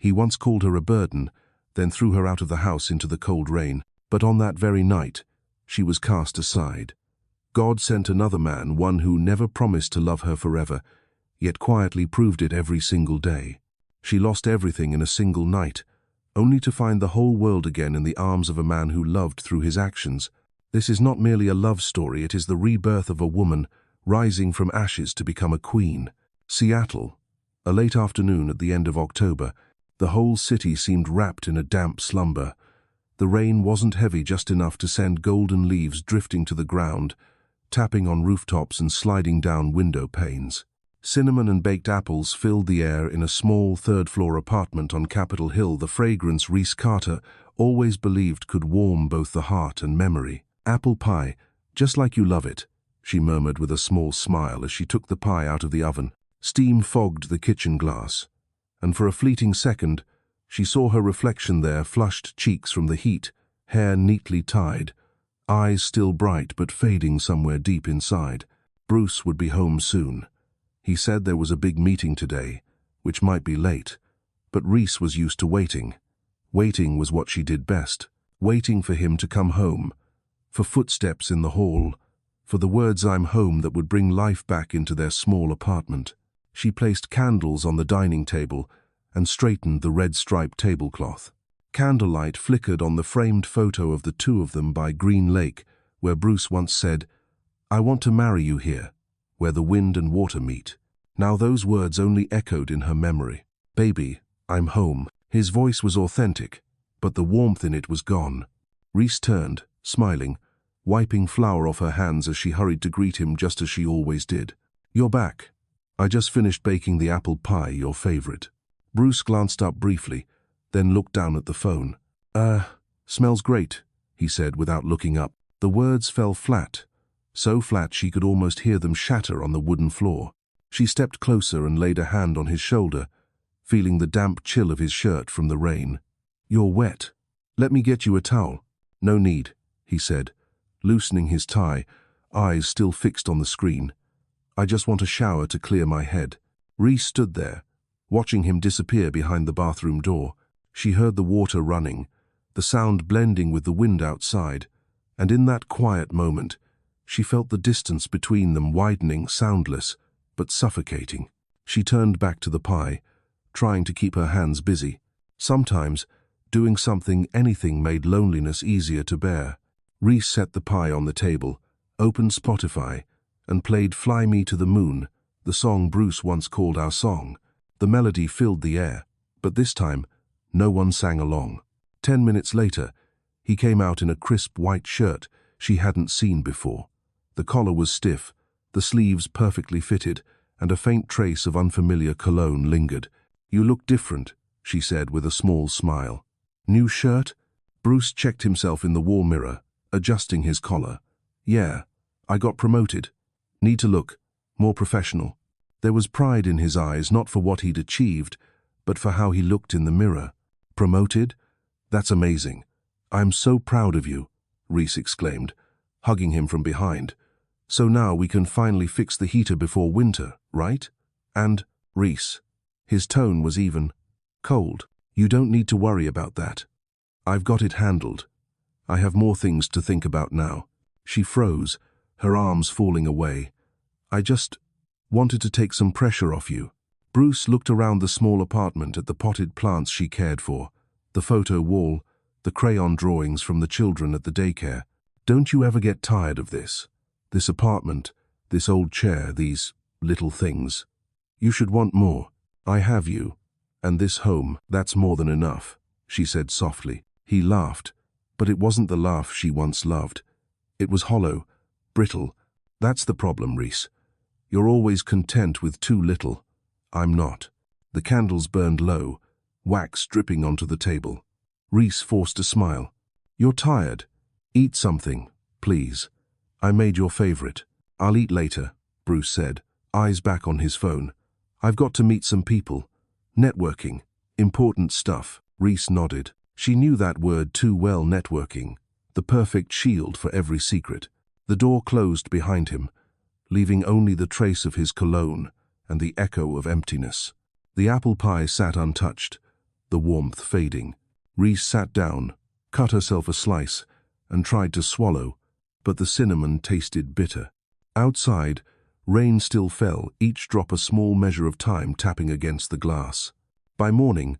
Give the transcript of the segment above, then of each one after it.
He once called her a burden, then threw her out of the house into the cold rain. But on that very night, she was cast aside. God sent another man, one who never promised to love her forever, yet quietly proved it every single day. She lost everything in a single night, only to find the whole world again in the arms of a man who loved through his actions. This is not merely a love story, it is the rebirth of a woman rising from ashes to become a queen. Seattle, a late afternoon at the end of October. The whole city seemed wrapped in a damp slumber. The rain wasn't heavy, just enough to send golden leaves drifting to the ground, tapping on rooftops and sliding down window panes. Cinnamon and baked apples filled the air in a small third-floor apartment on Capitol Hill, the fragrance Reese Carter always believed could warm both the heart and memory. "Apple pie, just like you love it," she murmured with a small smile as she took the pie out of the oven. Steam fogged the kitchen glass, and for a fleeting second, she saw her reflection there, flushed cheeks from the heat, hair neatly tied, eyes still bright but fading somewhere deep inside. Bruce would be home soon. He said there was a big meeting today, which might be late, but Reese was used to waiting. Waiting was what she did best, waiting for him to come home, for footsteps in the hall, for the words "I'm home" that would bring life back into their small apartment. She placed candles on the dining table and straightened the red-striped tablecloth. Candlelight flickered on the framed photo of the two of them by Green Lake, where Bruce once said, "I want to marry you here, where the wind and water meet." Now those words only echoed in her memory. "Baby, I'm home." His voice was authentic, but the warmth in it was gone. Reese turned, smiling, wiping flour off her hands as she hurried to greet him just as she always did. "You're back. I just finished baking the apple pie, your favorite." Bruce glanced up briefly, then looked down at the phone. Smells great," he said without looking up. The words fell flat, so flat she could almost hear them shatter on the wooden floor. She stepped closer and laid a hand on his shoulder, feeling the damp chill of his shirt from the rain. "You're wet. Let me get you a towel." "No need," he said, loosening his tie, eyes still fixed on the screen. "I just want a shower to clear my head." Reese stood there, watching him disappear behind the bathroom door. She heard the water running, the sound blending with the wind outside, and in that quiet moment, she felt the distance between them widening, soundless, but suffocating. She turned back to the pie, trying to keep her hands busy. Sometimes, doing something, anything, made loneliness easier to bear. Reese set the pie on the table, opened Spotify, and played "Fly Me to the Moon," the song Bruce once called our song. The melody filled the air, but this time, no one sang along. 10 minutes later, he came out in a crisp white shirt she hadn't seen before. The collar was stiff, the sleeves perfectly fitted, and a faint trace of unfamiliar cologne lingered. "You look different," she said with a small smile. "New shirt?" Bruce checked himself in the wall mirror, adjusting his collar. "Yeah, I got promoted. Need to look more professional." There was pride in his eyes, not for what he'd achieved, but for how he looked in the mirror. "Promoted? That's amazing. I'm so proud of you," Reese exclaimed, hugging him from behind. "So now we can finally fix the heater before winter, right? And, Reese," his tone was even, cold, "you don't need to worry about that. I've got it handled. I have more things to think about now." She froze, her arms falling away. "I just wanted to take some pressure off you." Bruce looked around the small apartment at the potted plants she cared for, the photo wall, the crayon drawings from the children at the daycare. "Don't you ever get tired of this? This apartment, this old chair, these little things? You should want more. I have you, and this home, that's more than enough," she said softly. He laughed, but it wasn't the laugh she once loved. It was hollow, brittle. "That's the problem, Reese. You're always content with too little. I'm not." The candles burned low, wax dripping onto the table. Reese forced a smile. "You're tired. Eat something, please. I made your favorite." "I'll eat later," Bruce said, eyes back on his phone. "I've got to meet some people. Networking. Important stuff." Reese nodded. She knew that word too well, networking. The perfect shield for every secret. The door closed behind him, leaving only the trace of his cologne and the echo of emptiness. The apple pie sat untouched, the warmth fading. Reese sat down, cut herself a slice, and tried to swallow, but the cinnamon tasted bitter. Outside, rain still fell, each drop a small measure of time tapping against the glass. By morning,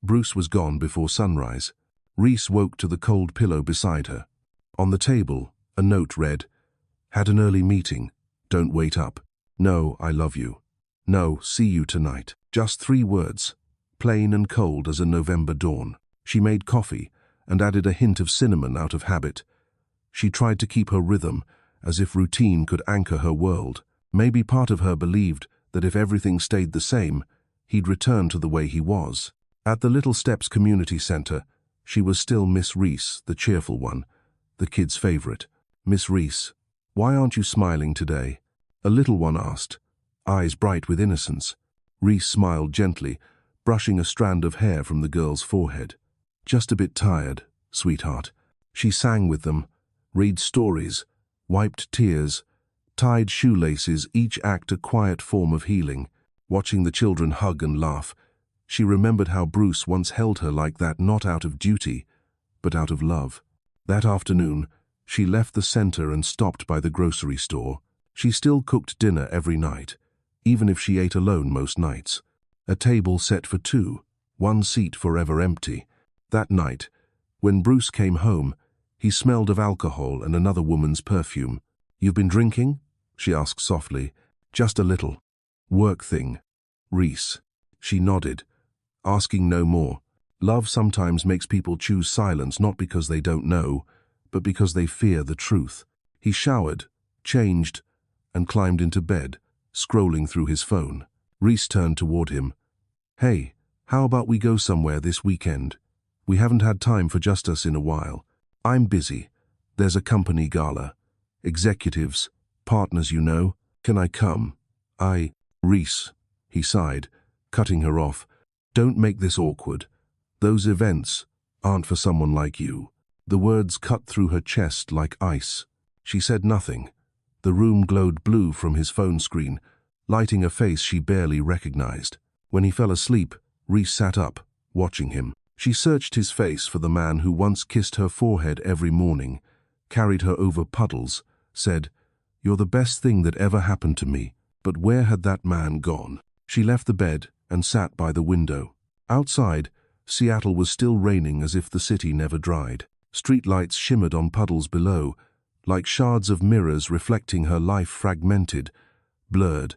Bruce was gone before sunrise. Reese woke to the cold pillow beside her. On the table, a note read, "Had an early meeting. Don't wait up. No, I love you. No, see you tonight." Just 3 words, plain and cold as a November dawn. She made coffee and added a hint of cinnamon out of habit. She tried to keep her rhythm, as if routine could anchor her world. Maybe part of her believed that if everything stayed the same, he'd return to the way he was. At the Little Steps Community Center, she was still Miss Reese, the cheerful one, the kids' favorite. "Miss Reese, why aren't you smiling today?" a little one asked, eyes bright with innocence. Reese smiled gently, brushing a strand of hair from the girl's forehead. "Just a bit tired, sweetheart." She sang with them, read stories, wiped tears, tied shoelaces, each act a quiet form of healing. Watching the children hug and laugh, she remembered how Bruce once held her like that, not out of duty, but out of love. That afternoon, she left the center and stopped by the grocery store. She still cooked dinner every night, even if she ate alone most nights. A table set for 2, 1 seat forever empty. That night, when Bruce came home, he smelled of alcohol and another woman's perfume. "You've been drinking?" she asked softly. "Just a little." "Work thing." "Reese." She nodded, asking no more. Love sometimes makes people choose silence, not because they don't know, but because they fear the truth. He showered, changed, and climbed into bed, scrolling through his phone. Reese turned toward him. "Hey, how about we go somewhere this weekend? We haven't had time for just us in a while. I'm busy. There's a company gala. Executives, partners you know. Can I come?" "Reese," he sighed, cutting her off. "Don't make this awkward. Those events aren't for someone like you." The words cut through her chest like ice. She said nothing. The room glowed blue from his phone screen, lighting a face she barely recognized. When he fell asleep, Reese sat up, watching him. She searched his face for the man who once kissed her forehead every morning, carried her over puddles, said, "You're the best thing that ever happened to me." But where had that man gone? She left the bed and sat by the window. Outside, Seattle was still raining as if the city never dried. Streetlights shimmered on puddles below, like shards of mirrors reflecting her life, fragmented, blurred,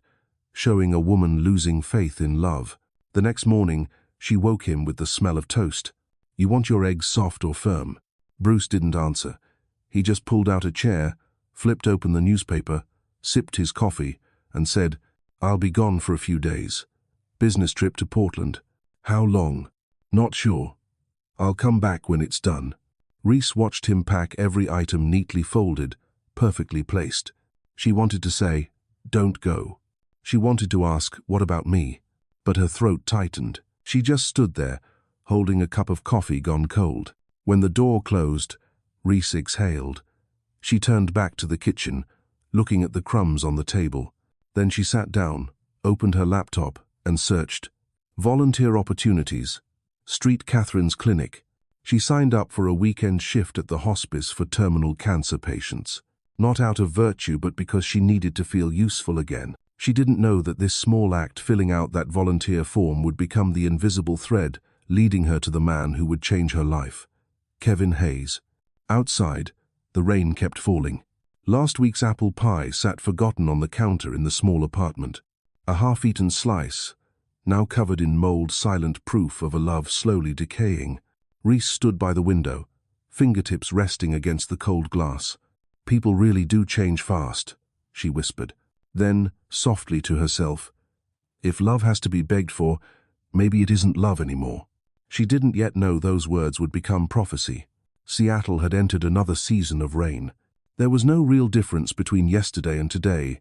showing a woman losing faith in love. The next morning, she woke him with the smell of toast. "You want your eggs soft or firm?" Bruce didn't answer. He just pulled out a chair, flipped open the newspaper, sipped his coffee, and said, "I'll be gone for a few days. Business trip to Portland." "How long?" "Not sure. I'll come back when it's done." Reese watched him pack every item neatly folded, perfectly placed. She wanted to say, "Don't go." She wanted to ask, "What about me?" But her throat tightened. She just stood there, holding a cup of coffee gone cold. When the door closed, Reese exhaled. She turned back to the kitchen, looking at the crumbs on the table. Then she sat down, opened her laptop, and searched. Volunteer opportunities. Street Catherine's clinic. She signed up for a weekend shift at the hospice for terminal cancer patients. Not out of virtue, but because she needed to feel useful again. She didn't know that this small act, filling out that volunteer form, would become the invisible thread leading her to the man who would change her life. Kevin Hayes. Outside, the rain kept falling. Last week's apple pie sat forgotten on the counter in the small apartment. A half-eaten slice, now covered in mold, silent proof of a love slowly decaying. Reese stood by the window, fingertips resting against the cold glass. "People really do change fast," she whispered. Then, softly to herself, "If love has to be begged for, maybe it isn't love anymore." She didn't yet know those words would become prophecy. Seattle had entered another season of rain. There was no real difference between yesterday and today,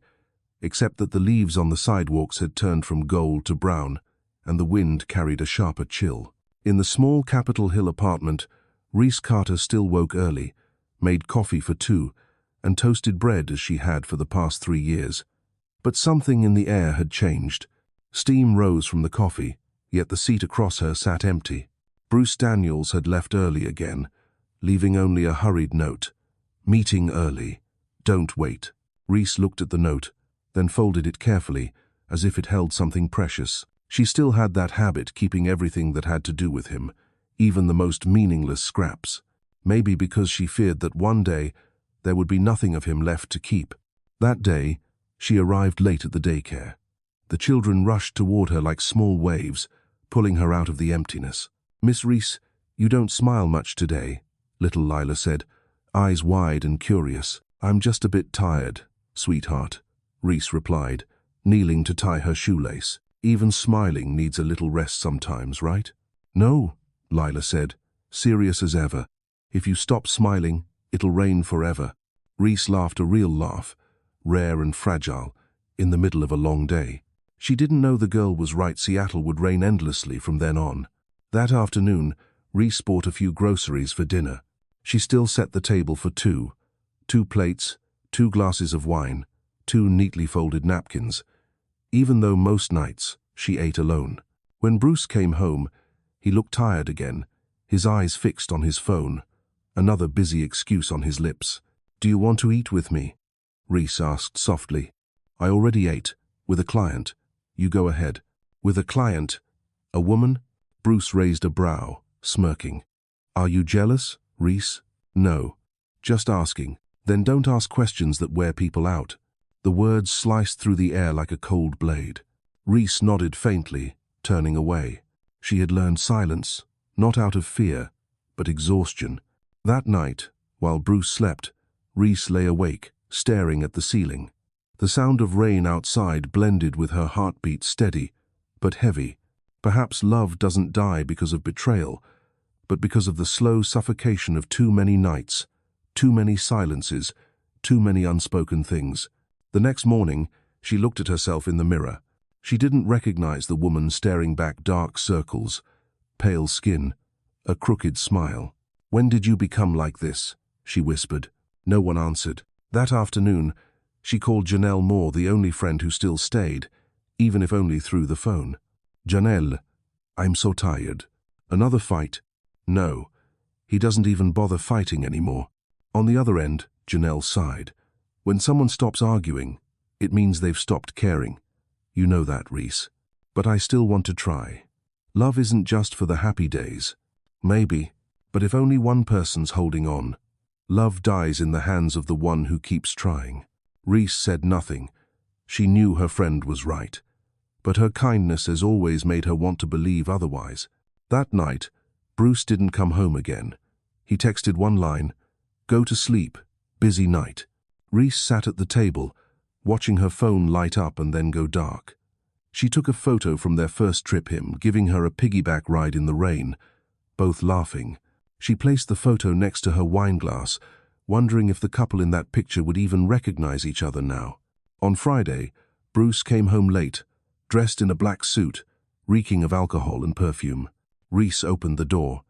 except that the leaves on the sidewalks had turned from gold to brown, and the wind carried a sharper chill. In the small Capitol Hill apartment, Reese Carter still woke early, made coffee for 2, and toasted bread as she had for the past 3 years. But something in the air had changed. Steam rose from the coffee, yet the seat across her sat empty. Bruce Daniels had left early again, leaving only a hurried note. Meeting early. Don't wait. Reese looked at the note, then folded it carefully, as if it held something precious. She still had that habit, keeping everything that had to do with him, even the most meaningless scraps. Maybe because she feared that one day there would be nothing of him left to keep. That day, she arrived late at the daycare. The children rushed toward her like small waves, pulling her out of the emptiness. "Miss Reese, you don't smile much today," little Lila said, eyes wide and curious. "I'm just a bit tired, sweetheart," Reese replied, kneeling to tie her shoelace. "Even smiling needs a little rest sometimes, right?" "No," Lila said, serious as ever. "If you stop smiling, it'll rain forever." Reese laughed a real laugh, rare and fragile, in the middle of a long day. She didn't know the girl was right. Seattle would rain endlessly from then on. That afternoon, Reese bought a few groceries for dinner. She still set the table for two plates, 2 glasses of wine, 2 neatly folded napkins, even though most nights she ate alone. When Bruce came home, he looked tired again, his eyes fixed on his phone, another busy excuse on his lips. "Do you want to eat with me?" Reese asked softly. "I already ate, with a client. You go ahead." "With a client? A woman?" Bruce raised a brow, smirking. "Are you jealous, Reese?" "No. Just asking." "Then don't ask questions that wear people out." The words sliced through the air like a cold blade. Reese nodded faintly, turning away. She had learned silence, not out of fear, but exhaustion. That night, while Bruce slept, Reese lay awake, staring at the ceiling. The sound of rain outside blended with her heartbeat, steady, but heavy. Perhaps love doesn't die because of betrayal, but because of the slow suffocation of too many nights, too many silences, too many unspoken things. The next morning, she looked at herself in the mirror. She didn't recognize the woman staring back, dark circles, pale skin, a crooked smile. "When did you become like this?" she whispered. No one answered. That afternoon, she called Janelle Moore, the only friend who still stayed, even if only through the phone. "Janelle, I'm so tired." "Another fight?" "No. He doesn't even bother fighting anymore." On the other end, Janelle sighed. "When someone stops arguing, it means they've stopped caring. You know that, Reese. But I still want to try. Love isn't just for the happy days. Maybe, but if only one person's holding on, love dies in the hands of the one who keeps trying." Reese said nothing. She knew her friend was right. But her kindness has always made her want to believe otherwise. That night, Bruce didn't come home again. He texted one line, "Go to sleep, busy night." Reese sat at the table, watching her phone light up and then go dark. She took a photo from their first trip, him giving her a piggyback ride in the rain, both laughing. She placed the photo next to her wine glass, wondering if the couple in that picture would even recognize each other now. On Friday, Bruce came home late, dressed in a black suit, reeking of alcohol and perfume. Reese opened the door.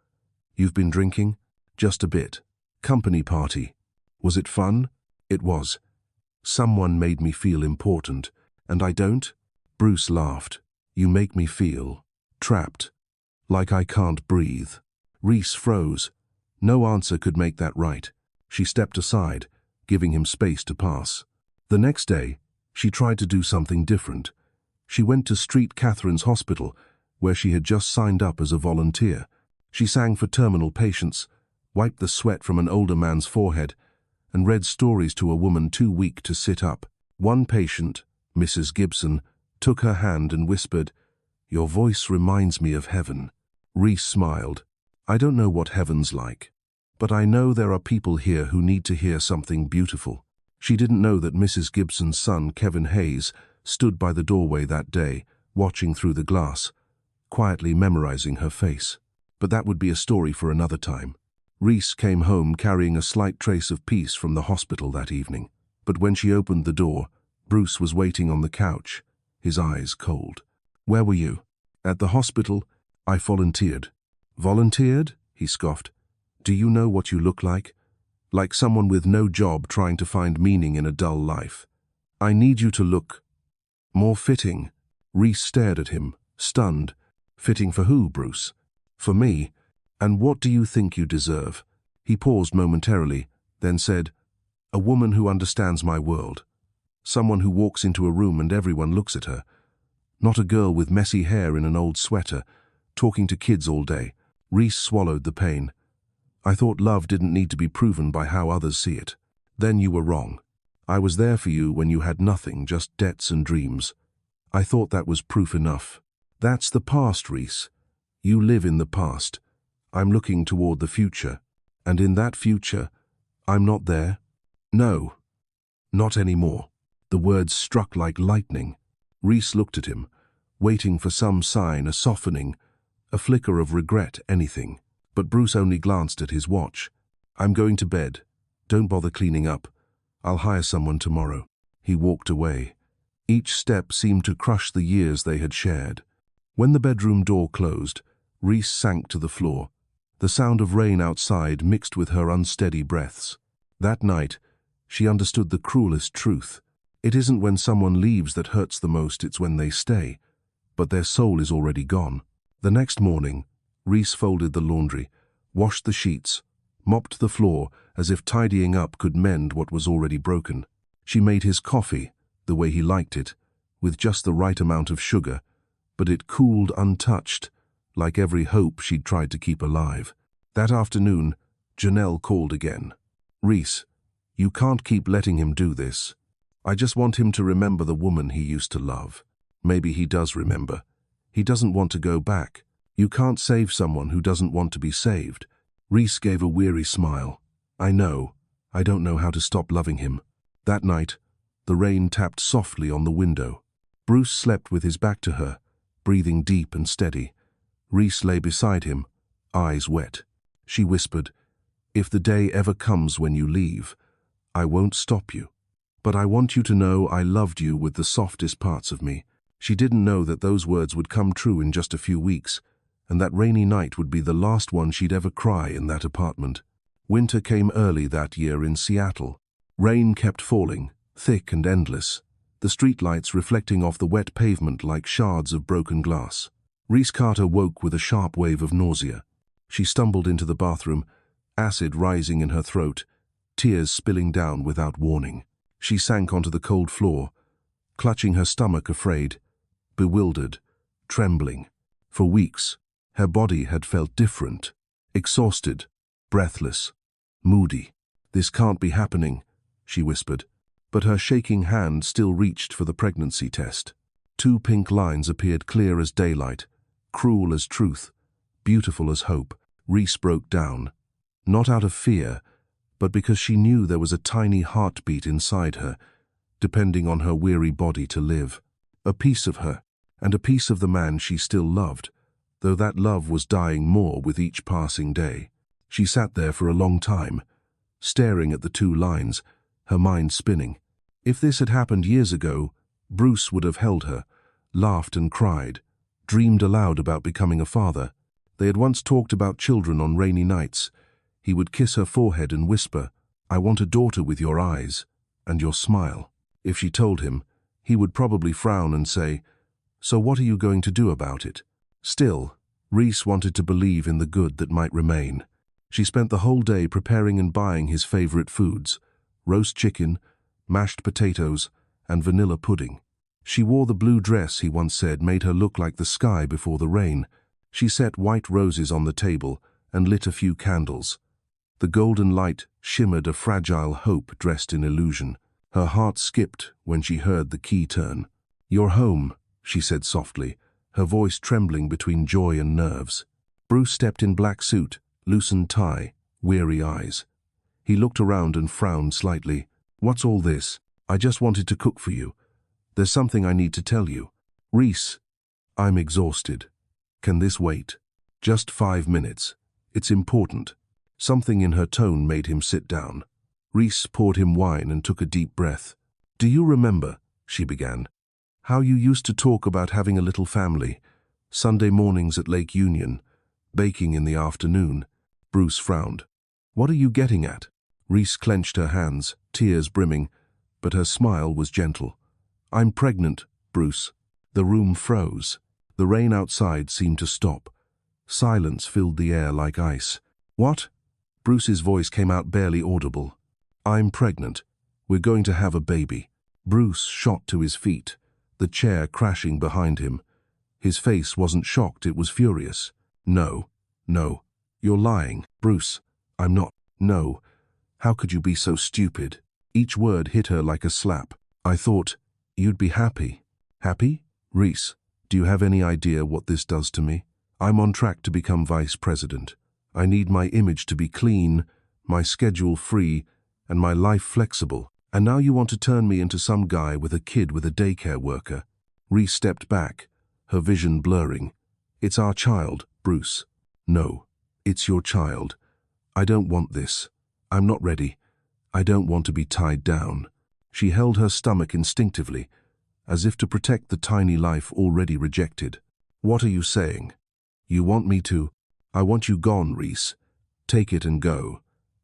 "You've been drinking?" "Just a bit." "Company party. Was it fun?" "It was. Someone made me feel important, and I don't." Bruce laughed. "You make me feel trapped, like I can't breathe." Reese froze. No answer could make that right. She stepped aside, giving him space to pass. The next day, she tried to do something different. She went to St. Catherine's Hospital, where she had just signed up as a volunteer. She sang for terminal patients, wiped the sweat from an older man's forehead, and read stories to a woman too weak to sit up. One patient, Mrs. Gibson, took her hand and whispered, "Your voice reminds me of heaven." Reese smiled. "I don't know what heaven's like, but I know there are people here who need to hear something beautiful." She didn't know that Mrs. Gibson's son, Kevin Hayes, stood by the doorway that day, watching through the glass, quietly memorizing her face. But that would be a story for another time. Reese came home carrying a slight trace of peace from the hospital that evening. But when she opened the door, Bruce was waiting on the couch, his eyes cold. "Where were you?" "At the hospital. I volunteered." "Volunteered?" he scoffed. "Do you know what you look like? Like someone with no job trying to find meaning in a dull life. I need you to look more fitting." Reese stared at him, stunned. "Fitting for who, Bruce?" "For me. And what do you think you deserve? He paused momentarily, then said, a woman who understands my world. Someone who walks into a room and everyone looks at her. Not a girl with messy hair in an old sweater, talking to kids all day. Reese swallowed the pain. I thought love didn't need to be proven by how others see it. Then you were wrong. I was there for you when you had nothing, just debts and dreams. I thought that was proof enough. That's the past, Reese. You live in the past. I'm looking toward the future. And in that future, I'm not there. No, not anymore. The words struck like lightning. Reese looked at him, waiting for some sign, a softening, a flicker of regret, anything. But Bruce only glanced at his watch. I'm going to bed. Don't bother cleaning up. I'll hire someone tomorrow. He walked away. Each step seemed to crush the years they had shared. When the bedroom door closed, Reese sank to the floor. The sound of rain outside mixed with her unsteady breaths. That night, she understood the cruelest truth. It isn't when someone leaves that hurts the most, it's when they stay. But their soul is already gone. The next morning, Reese folded the laundry, washed the sheets, mopped the floor as if tidying up could mend what was already broken. She made his coffee, the way he liked it, with just the right amount of sugar, but it cooled untouched, like every hope she'd tried to keep alive. That afternoon, Janelle called again. Reese, you can't keep letting him do this. I just want him to remember the woman he used to love. Maybe he does remember. He doesn't want to go back. You can't save someone who doesn't want to be saved. Reese gave a weary smile. I know. I don't know how to stop loving him. That night, the rain tapped softly on the window. Bruce slept with his back to her, breathing deep and steady. Reese lay beside him, eyes wet. She whispered, if the day ever comes when you leave, I won't stop you. But I want you to know I loved you with the softest parts of me. She didn't know that those words would come true in just a few weeks, and that rainy night would be the last one she'd ever cry in that apartment. Winter came early that year in Seattle. Rain kept falling, thick and endless, the streetlights reflecting off the wet pavement like shards of broken glass. Reese Carter woke with a sharp wave of nausea. She stumbled into the bathroom, acid rising in her throat, tears spilling down without warning. She sank onto the cold floor, clutching her stomach, afraid, bewildered, trembling. For weeks, her body had felt different, exhausted, breathless, moody. This can't be happening, she whispered, but her shaking hand still reached for the pregnancy test. 2 pink lines appeared clear as daylight, cruel as truth, beautiful as hope. Reese broke down, not out of fear, but because she knew there was a tiny heartbeat inside her, depending on her weary body to live. A piece of her, and a piece of the man she still loved, though that love was dying more with each passing day. She sat there for a long time, staring at the 2 lines, her mind spinning. If this had happened years ago, Bruce would have held her, laughed and cried, dreamed aloud about becoming a father. They had once talked about children on rainy nights. He would kiss her forehead and whisper, I want a daughter with your eyes and your smile. If she told him, he would probably frown and say, so what are you going to do about it? Still, Reese wanted to believe in the good that might remain. She spent the whole day preparing and buying his favorite foods, roast chicken, mashed potatoes, and vanilla pudding. She wore the blue dress he once said made her look like the sky before the rain. She set white roses on the table and lit a few candles. The golden light shimmered a fragile hope dressed in illusion. Her heart skipped when she heard the key turn. You're home, she said softly, her voice trembling between joy and nerves. Bruce stepped in black suit, loosened tie, weary eyes. He looked around and frowned slightly. What's all this? I just wanted to cook for you. There's something I need to tell you. Reese, I'm exhausted. Can this wait? Just 5 minutes. It's important. Something in her tone made him sit down. Reese poured him wine and took a deep breath. Do you remember, she began, how you used to talk about having a little family, Sunday mornings at Lake Union, baking in the afternoon? Bruce frowned. What are you getting at? Reese clenched her hands, tears brimming, but her smile was gentle. I'm pregnant, Bruce. The room froze. The rain outside seemed to stop. Silence filled the air like ice. "What?" Bruce's voice came out barely audible. "I'm pregnant. We're going to have a baby." Bruce shot to his feet, the chair crashing behind him. His face wasn't shocked, it was furious. "No, no, you're lying." "Bruce, I'm not." "No. How could you be so stupid?" Each word hit her like a slap. "I thought you'd be happy." "Happy? Reese, do you have any idea what this does to me? I'm on track to become vice president. I need my image to be clean, my schedule free, and my life flexible. And now you want to turn me into some guy with a kid with a daycare worker." Reese stepped back, her vision blurring. "It's our child, Bruce." "No, it's your child. I don't want this. I'm not ready. I don't want to be tied down." She held her stomach instinctively, as if to protect the tiny life already rejected. "What are you saying? You want me to—" "I want you gone, Reese. Take it and go.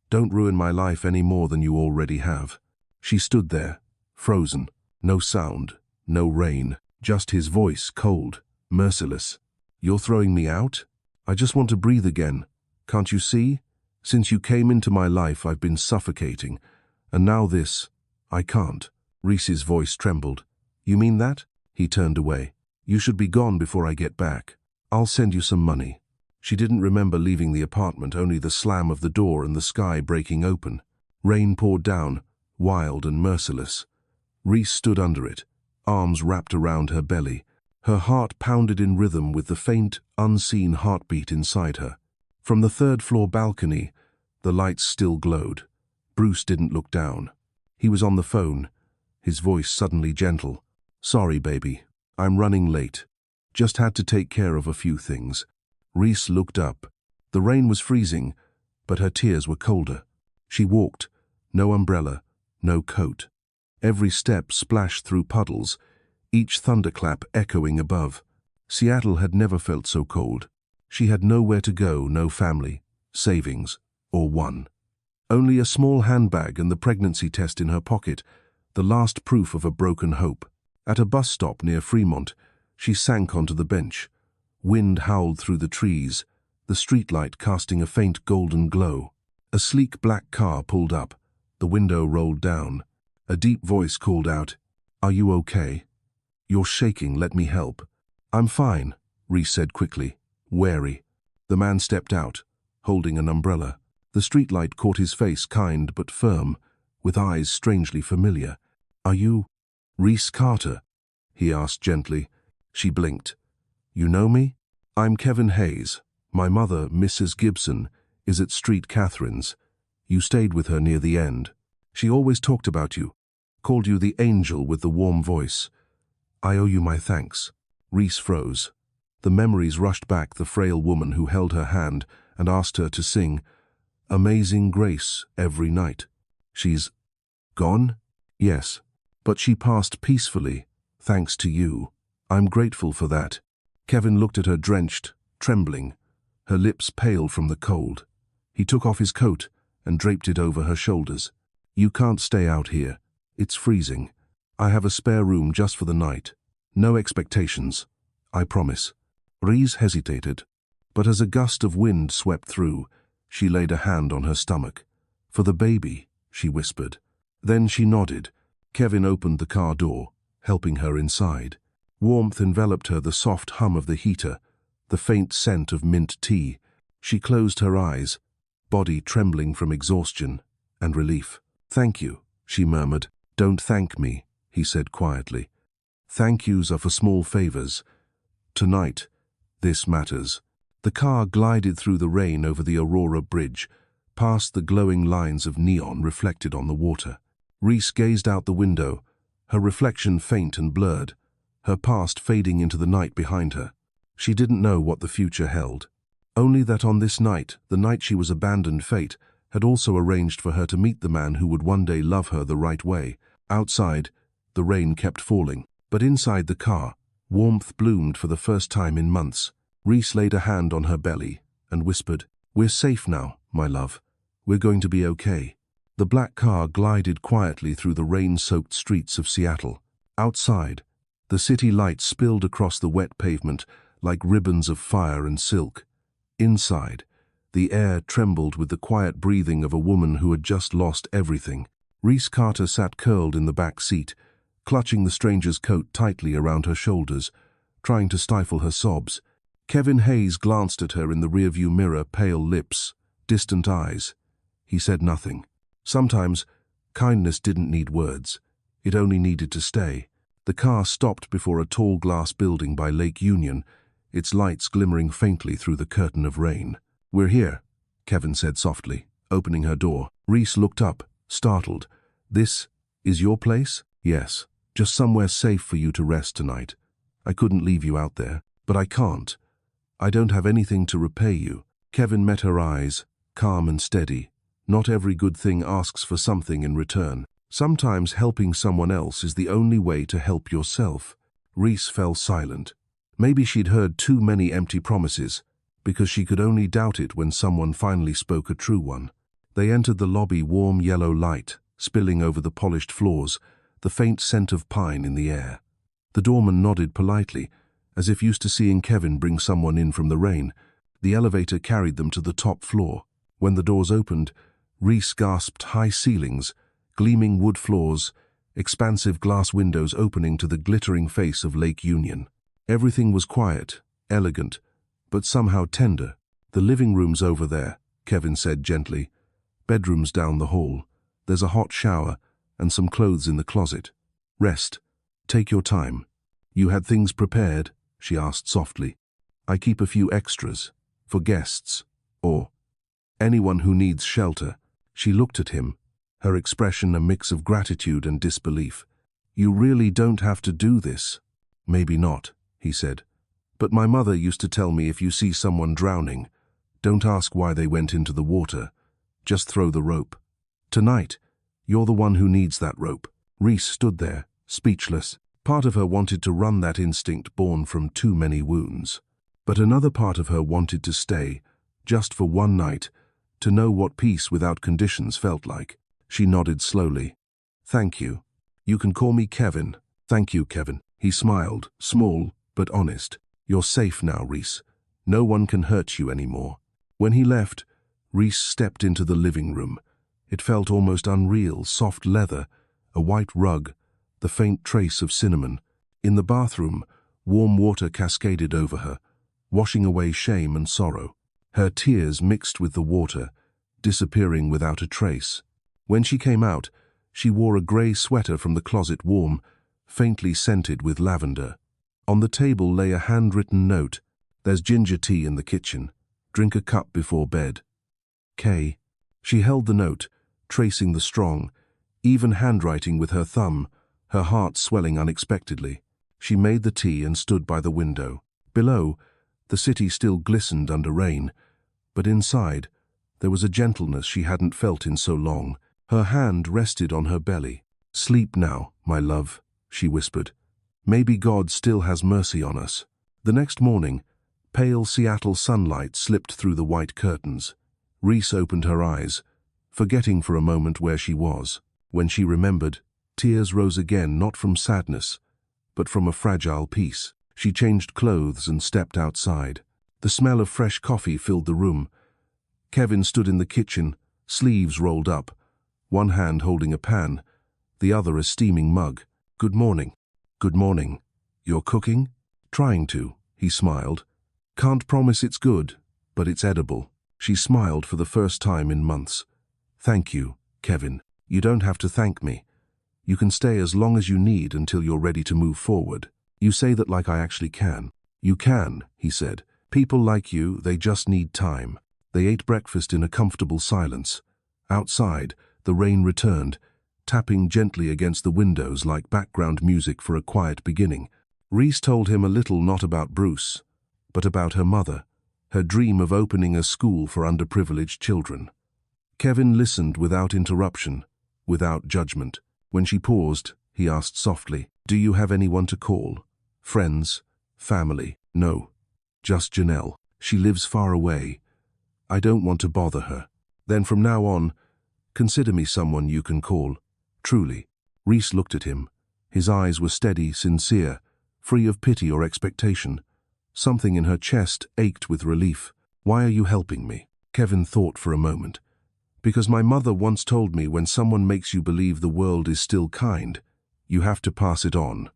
Don't ruin my life any more than you already have." She stood there, frozen. No sound, no rain, just his voice, cold, merciless. "You're throwing me out? I just want to breathe again. Can't you see? Since you came into my life, I've been suffocating. And now this. I can't." Reese's voice trembled. "You mean that?" He turned away. "You should be gone before I get back. I'll send you some money." She didn't remember leaving the apartment, only the slam of the door and the sky breaking open. Rain poured down, wild and merciless. Reese stood under it, arms wrapped around her belly. Her heart pounded in rhythm with the faint, unseen heartbeat inside her. From the third-floor balcony, the lights still glowed. Bruce didn't look down. He was on the phone, his voice suddenly gentle. "Sorry, baby. I'm running late. Just had to take care of a few things." Reese looked up. The rain was freezing, but her tears were colder. She walked, no umbrella, no coat. Every step splashed through puddles, each thunderclap echoing above. Seattle had never felt so cold. She had nowhere to go, no family, savings, or one. Only a small handbag and the pregnancy test in her pocket, the last proof of a broken hope. At a bus stop near Fremont, she sank onto the bench. Wind howled through the trees, the streetlight casting a faint golden glow. A sleek black car pulled up, the window rolled down. A deep voice called out, "Are you okay? You're shaking, let me help." "I'm fine," Reese said quickly, wary. The man stepped out, holding an umbrella. The streetlight caught his face, kind but firm, with eyes strangely familiar. "Are you Reese Carter?" he asked gently. She blinked. "You know me? I'm Kevin Hayes. My mother, Mrs. Gibson, is at Street Catherine's. You stayed with her near the end. She always talked about you, called you the angel with the warm voice. I owe you my thanks." Reese froze. The memories rushed back, the frail woman who held her hand and asked her to sing Amazing Grace every night. "She's gone?" "Yes, but she passed peacefully, thanks to you. I'm grateful for that." Kevin looked at her, drenched, trembling, her lips pale from the cold. He took off his coat and draped it over her shoulders. "You can't stay out here. It's freezing. I have a spare room just for the night. No expectations, I promise." Reese hesitated, but as a gust of wind swept through, she laid a hand on her stomach. "For the baby," she whispered. Then she nodded. Kevin opened the car door, helping her inside. Warmth enveloped her, the soft hum of the heater, the faint scent of mint tea. She closed her eyes, body trembling from exhaustion and relief. "Thank you," she murmured. "Don't thank me," he said quietly. "Thank yous are for small favors. Tonight, this matters." The car glided through the rain over the Aurora Bridge, past the glowing lines of neon reflected on the water. Reese gazed out the window, her reflection faint and blurred, her past fading into the night behind her. She didn't know what the future held. Only that on this night, the night she was abandoned, fate had also arranged for her to meet the man who would one day love her the right way. Outside, the rain kept falling, but inside the car, warmth bloomed for the first time in months. Reese laid a hand on her belly and whispered, "We're safe now, my love. We're going to be okay." The black car glided quietly through the rain-soaked streets of Seattle. Outside, the city lights spilled across the wet pavement like ribbons of fire and silk. Inside, the air trembled with the quiet breathing of a woman who had just lost everything. Reese Carter sat curled in the back seat, clutching the stranger's coat tightly around her shoulders, trying to stifle her sobs. Kevin Hayes glanced at her in the rearview mirror, pale lips, distant eyes. He said nothing. Sometimes, kindness didn't need words. It only needed to stay. The car stopped before a tall glass building by Lake Union, its lights glimmering faintly through the curtain of rain. "We're here," Kevin said softly, opening her door. Reese looked up, startled. "This is your place?" "Yes, just somewhere safe for you to rest tonight. I couldn't leave you out there, but I can't. I don't have anything to repay you." Kevin met her eyes, calm and steady. Not every good thing asks for something in return. Sometimes helping someone else is the only way to help yourself. Reese fell silent. Maybe she'd heard too many empty promises, because she could only doubt it when someone finally spoke a true one. They entered the lobby, warm yellow light spilling over the polished floors, the faint scent of pine in the air. The doorman nodded politely, as if used to seeing Kevin bring someone in from the rain. The elevator carried them to the top floor. When the doors opened, Reese gasped. High ceilings, gleaming wood floors, expansive glass windows opening to the glittering face of Lake Union. Everything was quiet, elegant, but somehow tender. "The living room's over there," Kevin said gently. "Bedroom's down the hall. There's a hot shower and some clothes in the closet. Rest. Take your time." "You had things prepared?" she asked softly. "I keep a few extras, for guests, or anyone who needs shelter." She looked at him, her expression a mix of gratitude and disbelief. "You really don't have to do this." "Maybe not," he said. "But my mother used to tell me if you see someone drowning, don't ask why they went into the water. Just throw the rope. Tonight, you're the one who needs that rope." Reese stood there, speechless. Part of her wanted to run, that instinct born from too many wounds. But another part of her wanted to stay, just for one night, to know what peace without conditions felt like. She nodded slowly. "Thank you. You can call me Kevin." "Thank you, Kevin." He smiled, small but honest. "You're safe now, Reese. No one can hurt you anymore." When he left, Reese stepped into the living room. It felt almost unreal, soft leather, a white rug, the faint trace of cinnamon. In the bathroom, warm water cascaded over her, washing away shame and sorrow. Her tears mixed with the water, disappearing without a trace. When she came out, she wore a grey sweater from the closet, warm, faintly scented with lavender. On the table lay a handwritten note. "There's ginger tea in the kitchen. Drink a cup before bed. K." She held the note, tracing the strong, even handwriting with her thumb, her heart swelling unexpectedly. She made the tea and stood by the window. Below, the city still glistened under rain, but inside, there was a gentleness she hadn't felt in so long. Her hand rested on her belly. "Sleep now, my love," she whispered. "Maybe God still has mercy on us." The next morning, pale Seattle sunlight slipped through the white curtains. Reese opened her eyes, forgetting for a moment where she was. When she remembered, tears rose again, not from sadness, but from a fragile peace. She changed clothes and stepped outside. The smell of fresh coffee filled the room. Kevin stood in the kitchen, sleeves rolled up, one hand holding a pan, the other a steaming mug. "Good morning." "Good morning. You're cooking?" "Trying to," he smiled. "Can't promise it's good, but it's edible." She smiled for the first time in months. "Thank you, Kevin. You don't have to thank me. You can stay as long as you need until you're ready to move forward." "You say that like I actually can." "You can," he said. "People like you, they just need time." They ate breakfast in a comfortable silence. Outside, the rain returned, tapping gently against the windows like background music for a quiet beginning. Reese told him a little, not about Bruce, but about her mother, her dream of opening a school for underprivileged children. Kevin listened without interruption, without judgment. When she paused, he asked softly, "Do you have anyone to call? Friends? Family?" "No. Just Janelle. She lives far away. I don't want to bother her." "Then from now on, consider me someone you can call. Truly." Reese looked at him. His eyes were steady, sincere, free of pity or expectation. Something in her chest ached with relief. Why are you helping me? Kevin thought for a moment. Because my mother once told me when someone makes you believe the world is still kind, you have to pass it on.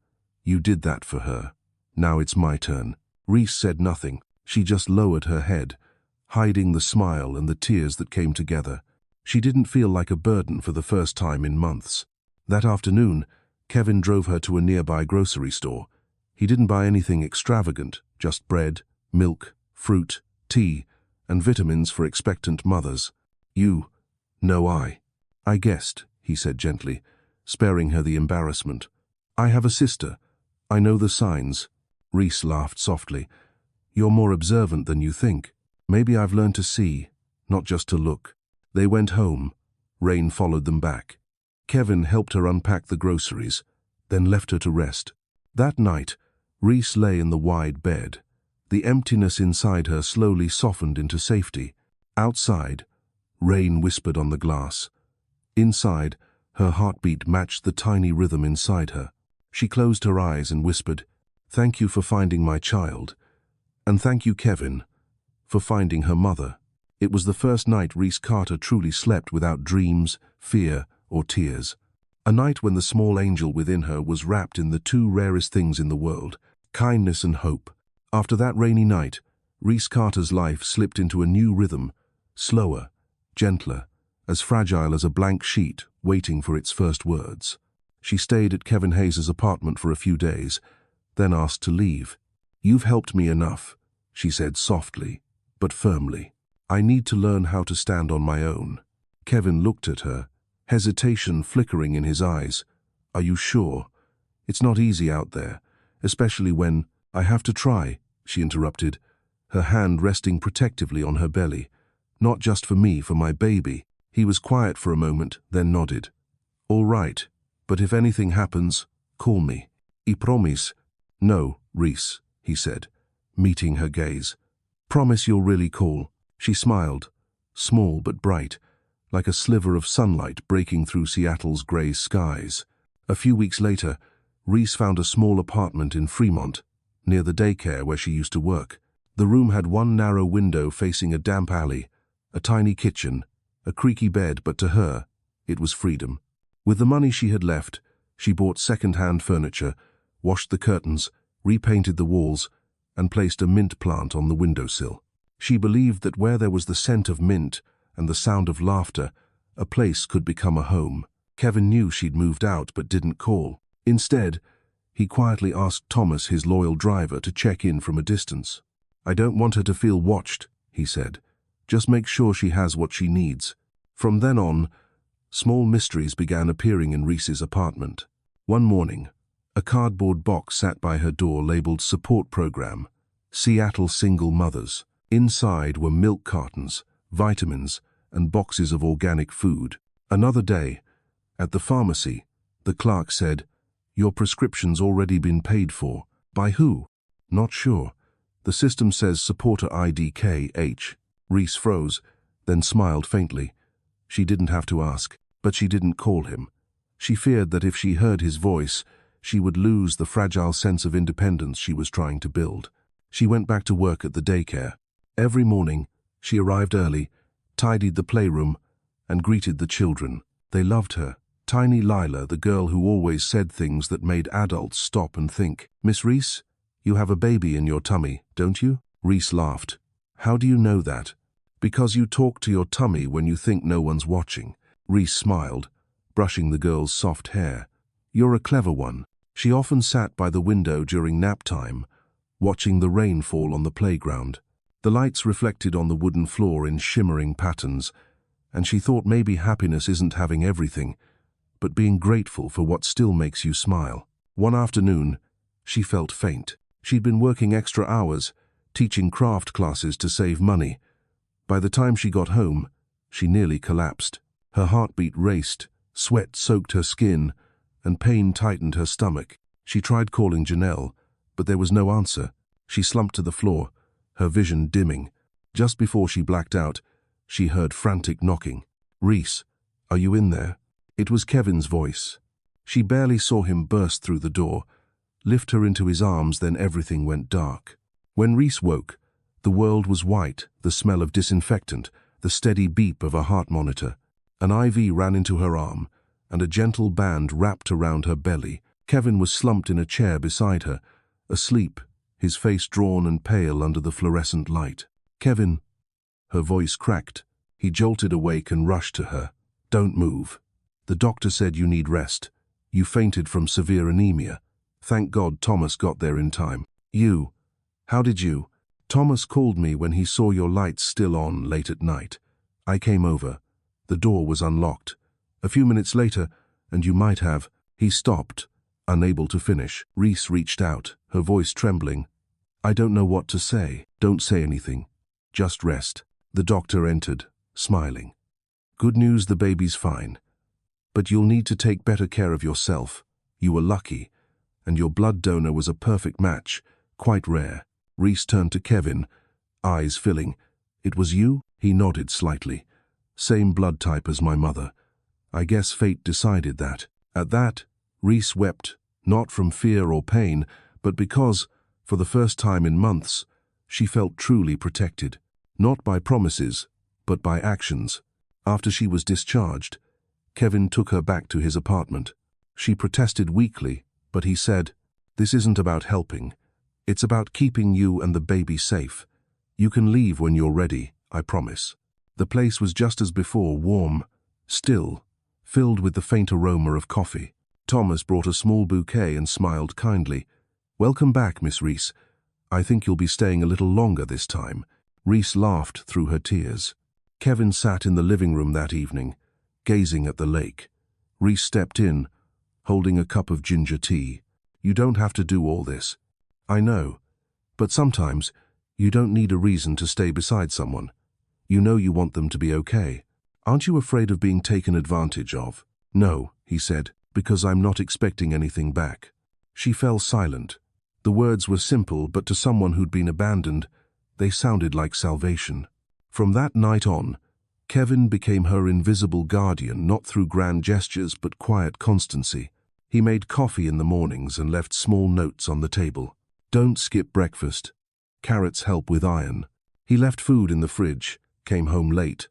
You did that for her. Now it's my turn. Reese said nothing. She just lowered her head, hiding the smile and the tears that came together. She didn't feel like a burden for the first time in months. That afternoon, Kevin drove her to a nearby grocery store. He didn't buy anything extravagant, just bread, milk, fruit, tea, and vitamins for expectant mothers. You, no I. I guessed, he said gently, sparing her the embarrassment. I have a sister. I know the signs. Reese laughed softly. You're more observant than you think. Maybe I've learned to see, not just to look. They went home. Rain followed them back. Kevin helped her unpack the groceries, then left her to rest. That night, Reese lay in the wide bed. The emptiness inside her slowly softened into safety. Outside, rain whispered on the glass. Inside, her heartbeat matched the tiny rhythm inside her. She closed her eyes and whispered, "Thank you for finding my child. And thank you, Kevin, for finding her mother." It was the first night Reese Carter truly slept without dreams, fear, or tears. A night when the small angel within her was wrapped in the two rarest things in the world, kindness and hope. After that rainy night, Reese Carter's life slipped into a new rhythm, slower, gentler, as fragile as a blank sheet waiting for its first words. She stayed at Kevin Hayes' apartment for a few days, then asked to leave. "You've helped me enough," she said softly, but firmly. "I need to learn how to stand on my own." Kevin looked at her, hesitation flickering in his eyes. "Are you sure? It's not easy out there, especially when—" "I have to try," she interrupted, her hand resting protectively on her belly. "Not just for me, for my baby." He was quiet for a moment, then nodded. "All right, but if anything happens, call me." "I promise." "No, Reese," he said, meeting her gaze. "Promise you'll really call." She smiled, small but bright, like a sliver of sunlight breaking through Seattle's gray skies. A few weeks later, Reese found a small apartment in Fremont, near the daycare where she used to work. The room had one narrow window facing a damp alley, a tiny kitchen, a creaky bed, but to her, it was freedom. With the money she had left, she bought second-hand furniture, washed the curtains, repainted the walls, and placed a mint plant on the windowsill. She believed that where there was the scent of mint and the sound of laughter, a place could become a home. Kevin knew she'd moved out but didn't call. Instead, he quietly asked Thomas, his loyal driver, to check in from a distance. "I don't want her to feel watched," he said. "Just make sure she has what she needs." From then on, small mysteries began appearing in Reese's apartment. One morning, a cardboard box sat by her door labeled "Support Program, Seattle Single Mothers." Inside were milk cartons, vitamins, and boxes of organic food. Another day, at the pharmacy, the clerk said, "Your prescription's already been paid for." "By who?" "Not sure. The system says supporter ID KH. Reese froze, then smiled faintly. She didn't have to ask, but she didn't call him. She feared that if she heard his voice, she would lose the fragile sense of independence she was trying to build. She went back to work at the daycare. Every morning, she arrived early, tidied the playroom, and greeted the children. They loved her. Tiny Lila, the girl who always said things that made adults stop and think. "Miss Reese, you have a baby in your tummy, don't you?" Reese laughed. "How do you know that?" "Because you talk to your tummy when you think no one's watching." Reese smiled, brushing the girl's soft hair. "You're a clever one." She often sat by the window during nap time, watching the rain fall on the playground. The lights reflected on the wooden floor in shimmering patterns, and she thought maybe happiness isn't having everything, but being grateful for what still makes you smile. One afternoon, she felt faint. She'd been working extra hours, teaching craft classes to save money. By the time she got home, she nearly collapsed. Her heartbeat raced, sweat soaked her skin, and pain tightened her stomach. She tried calling Janelle, but there was no answer. She slumped to the floor, her vision dimming. Just before she blacked out, she heard frantic knocking. "Reese, are you in there?" It was Kevin's voice. She barely saw him burst through the door, lift her into his arms, then everything went dark. When Reese woke, The world was white, the smell of disinfectant, the steady beep of a heart monitor. An IV ran into her arm, and a gentle band wrapped around her belly. Kevin was slumped in a chair beside her, asleep, his face drawn and pale under the fluorescent light. "Kevin," her voice cracked. He jolted awake and rushed to her. "Don't move. The doctor said you need rest. You fainted from severe anemia. Thank God Thomas got there in time." How did you?" "Thomas called me when he saw your lights still on late at night. I came over. The door was unlocked. A few minutes later, and you might have—" He stopped, unable to finish. Reese reached out, her voice trembling. "I don't know what to say." "Don't say anything. Just rest." The doctor entered, smiling. "Good news, the baby's fine. But you'll need to take better care of yourself. You were lucky, and your blood donor was a perfect match, quite rare." Reese turned to Kevin, eyes filling. "It was you?" He nodded slightly. "Same blood type as my mother. I guess fate decided that." At that, Reese wept, not from fear or pain, but because, for the first time in months, she felt truly protected. Not by promises, but by actions. After she was discharged, Kevin took her back to his apartment. She protested weakly, but he said, "This isn't about helping. It's about keeping you and the baby safe. You can leave when you're ready, I promise." The place was just as before, warm, still, filled with the faint aroma of coffee. Thomas brought a small bouquet and smiled kindly. "Welcome back, Miss Reese. I think you'll be staying a little longer this time." Reese laughed through her tears. Kevin sat in the living room that evening, gazing at the lake. Reese stepped in, holding a cup of ginger tea. "You don't have to do all this. I know. But sometimes, you don't need a reason to stay beside someone. You know you want them to be okay. Aren't you afraid of being taken advantage of?" "No," he said, "because I'm not expecting anything back." She fell silent. The words were simple, but to someone who'd been abandoned, they sounded like salvation. From that night on, Kevin became her invisible guardian, not through grand gestures but quiet constancy. He made coffee in the mornings and left small notes on the table. "Don't skip breakfast. Carrots help with iron." He left food in the fridge, came home late,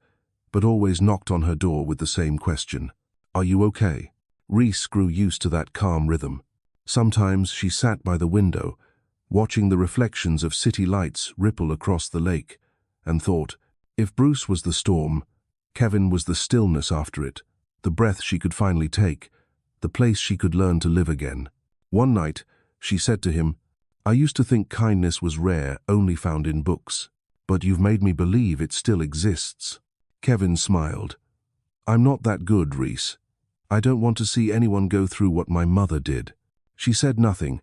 but always knocked on her door with the same question. "Are you okay?" Reese grew used to that calm rhythm. Sometimes she sat by the window, watching the reflections of city lights ripple across the lake, and thought, if Bruce was the storm, Kevin was the stillness after it, the breath she could finally take, the place she could learn to live again. One night, she said to him, "I used to think kindness was rare, only found in books. But you've made me believe it still exists." Kevin smiled. "I'm not that good, Reese. I don't want to see anyone go through what my mother did." She said nothing,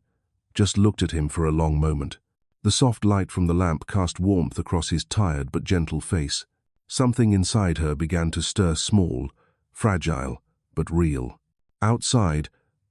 just looked at him for a long moment. The soft light from the lamp cast warmth across his tired but gentle face. Something inside her began to stir, small, fragile, but real. Outside,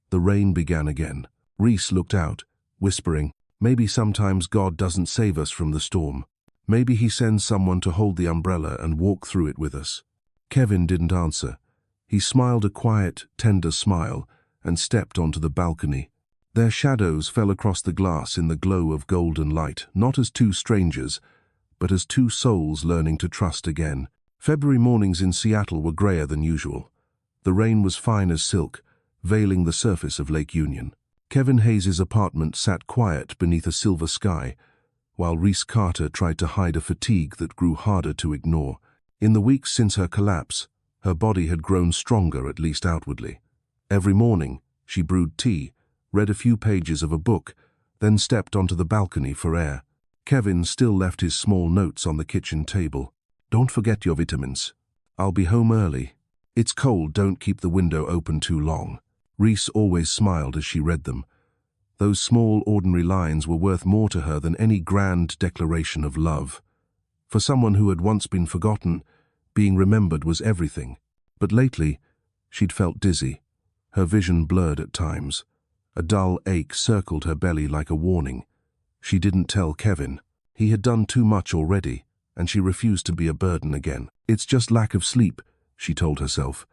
the rain began again. Reese looked out, whispering, "Maybe sometimes God doesn't save us from the storm. Maybe he sends someone to hold the umbrella and walk through it with us." Kevin didn't answer. He smiled a quiet, tender smile and stepped onto the balcony. Their shadows fell across the glass in the glow of golden light, not as two strangers, but as two souls learning to trust again. February mornings in Seattle were grayer than usual. The rain was fine as silk, veiling the surface of Lake Union. Kevin Hayes' apartment sat quiet beneath a silver sky, while Reese Carter tried to hide a fatigue that grew harder to ignore. In the weeks since her collapse, her body had grown stronger, at least outwardly. Every morning, she brewed tea, read a few pages of a book, then stepped onto the balcony for air. Kevin still left his small notes on the kitchen table. "Don't forget your vitamins. I'll be home early. It's cold, don't keep the window open too long." Reese always smiled as she read them. Those small, ordinary lines were worth more to her than any grand declaration of love. For someone who had once been forgotten, being remembered was everything. But lately, she'd felt dizzy. Her vision blurred at times. A dull ache circled her belly like a warning. She didn't tell Kevin. He had done too much already, and she refused to be a burden again. "It's just lack of sleep," she told herself.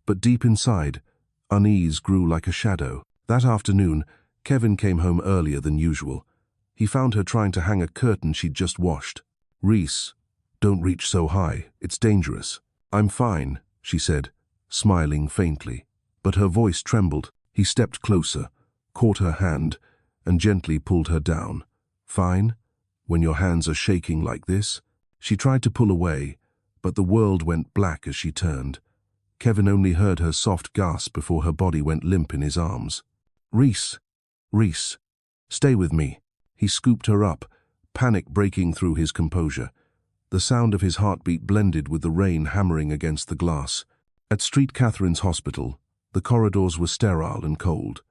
But deep inside, unease grew like a shadow. That afternoon, Kevin came home earlier than usual. He found her trying to hang a curtain she'd just washed. Reese, don't reach so high. It's dangerous. I'm fine, she said, smiling faintly. But her voice trembled. He stepped closer, caught her hand, and gently pulled her down. Fine? When your hands are shaking like this? She tried to pull away, but the world went black as she turned. Kevin only heard her soft gasp before her body went limp in his arms. Reese, Reese, stay with me. He scooped her up, panic breaking through his composure. The sound of his heartbeat blended with the rain hammering against the glass. At St. Catherine's Hospital, the corridors were sterile and cold.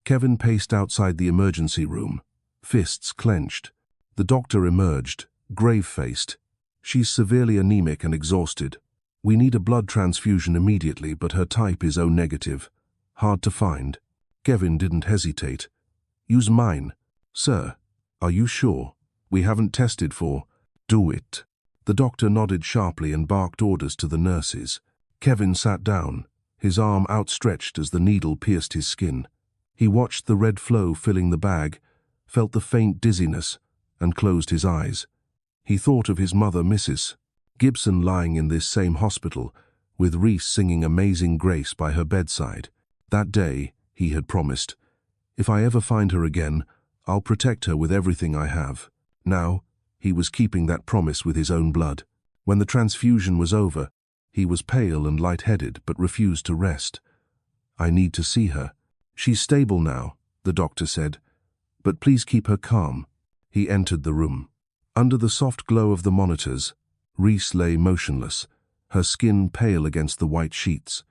Kevin paced outside the emergency room, fists clenched. The doctor emerged, grave-faced. She's severely anemic and exhausted. We need a blood transfusion immediately, but her type is O negative. Hard to find. Kevin didn't hesitate. Use mine. Sir, are you sure? We haven't tested for. Do it. The doctor nodded sharply and barked orders to the nurses. Kevin sat down, his arm outstretched as the needle pierced his skin. He watched the red flow filling the bag, felt the faint dizziness, and closed his eyes. He thought of his mother, Mrs. Gibson, lying in this same hospital, with Reese singing Amazing Grace by her bedside. That day, he had promised, if I ever find her again, I'll protect her with everything I have. Now, he was keeping that promise with his own blood. When the transfusion was over, he was pale and lightheaded but refused to rest. I need to see her. She's stable now, the doctor said, but please keep her calm. He entered the room. Under the soft glow of the monitors, Reese lay motionless, her skin pale against the white sheets.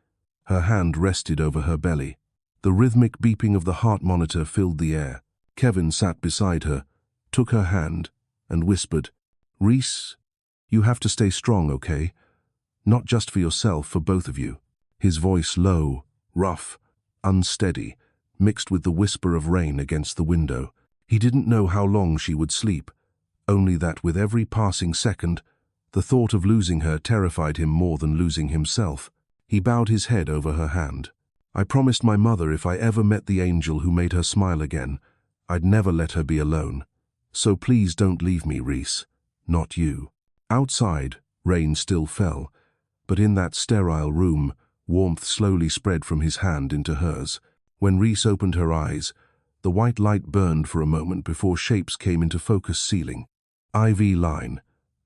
Her hand rested over her belly. The rhythmic beeping of the heart monitor filled the air. Kevin sat beside her, took her hand, and whispered, Reese, you have to stay strong, okay? Not just for yourself, for both of you. His voice low, rough, unsteady, mixed with the whisper of rain against the window. He didn't know how long she would sleep, only that with every passing second, the thought of losing her terrified him more than losing himself. He bowed his head over her hand. I promised my mother if I ever met the angel who made her smile again, I'd never let her be alone. So please don't leave me, Reese. Not you. Outside, rain still fell, but in that sterile room, warmth slowly spread from his hand into hers. When Reese opened her eyes, the white light burned for a moment before shapes came into focus. Ceiling, IV line,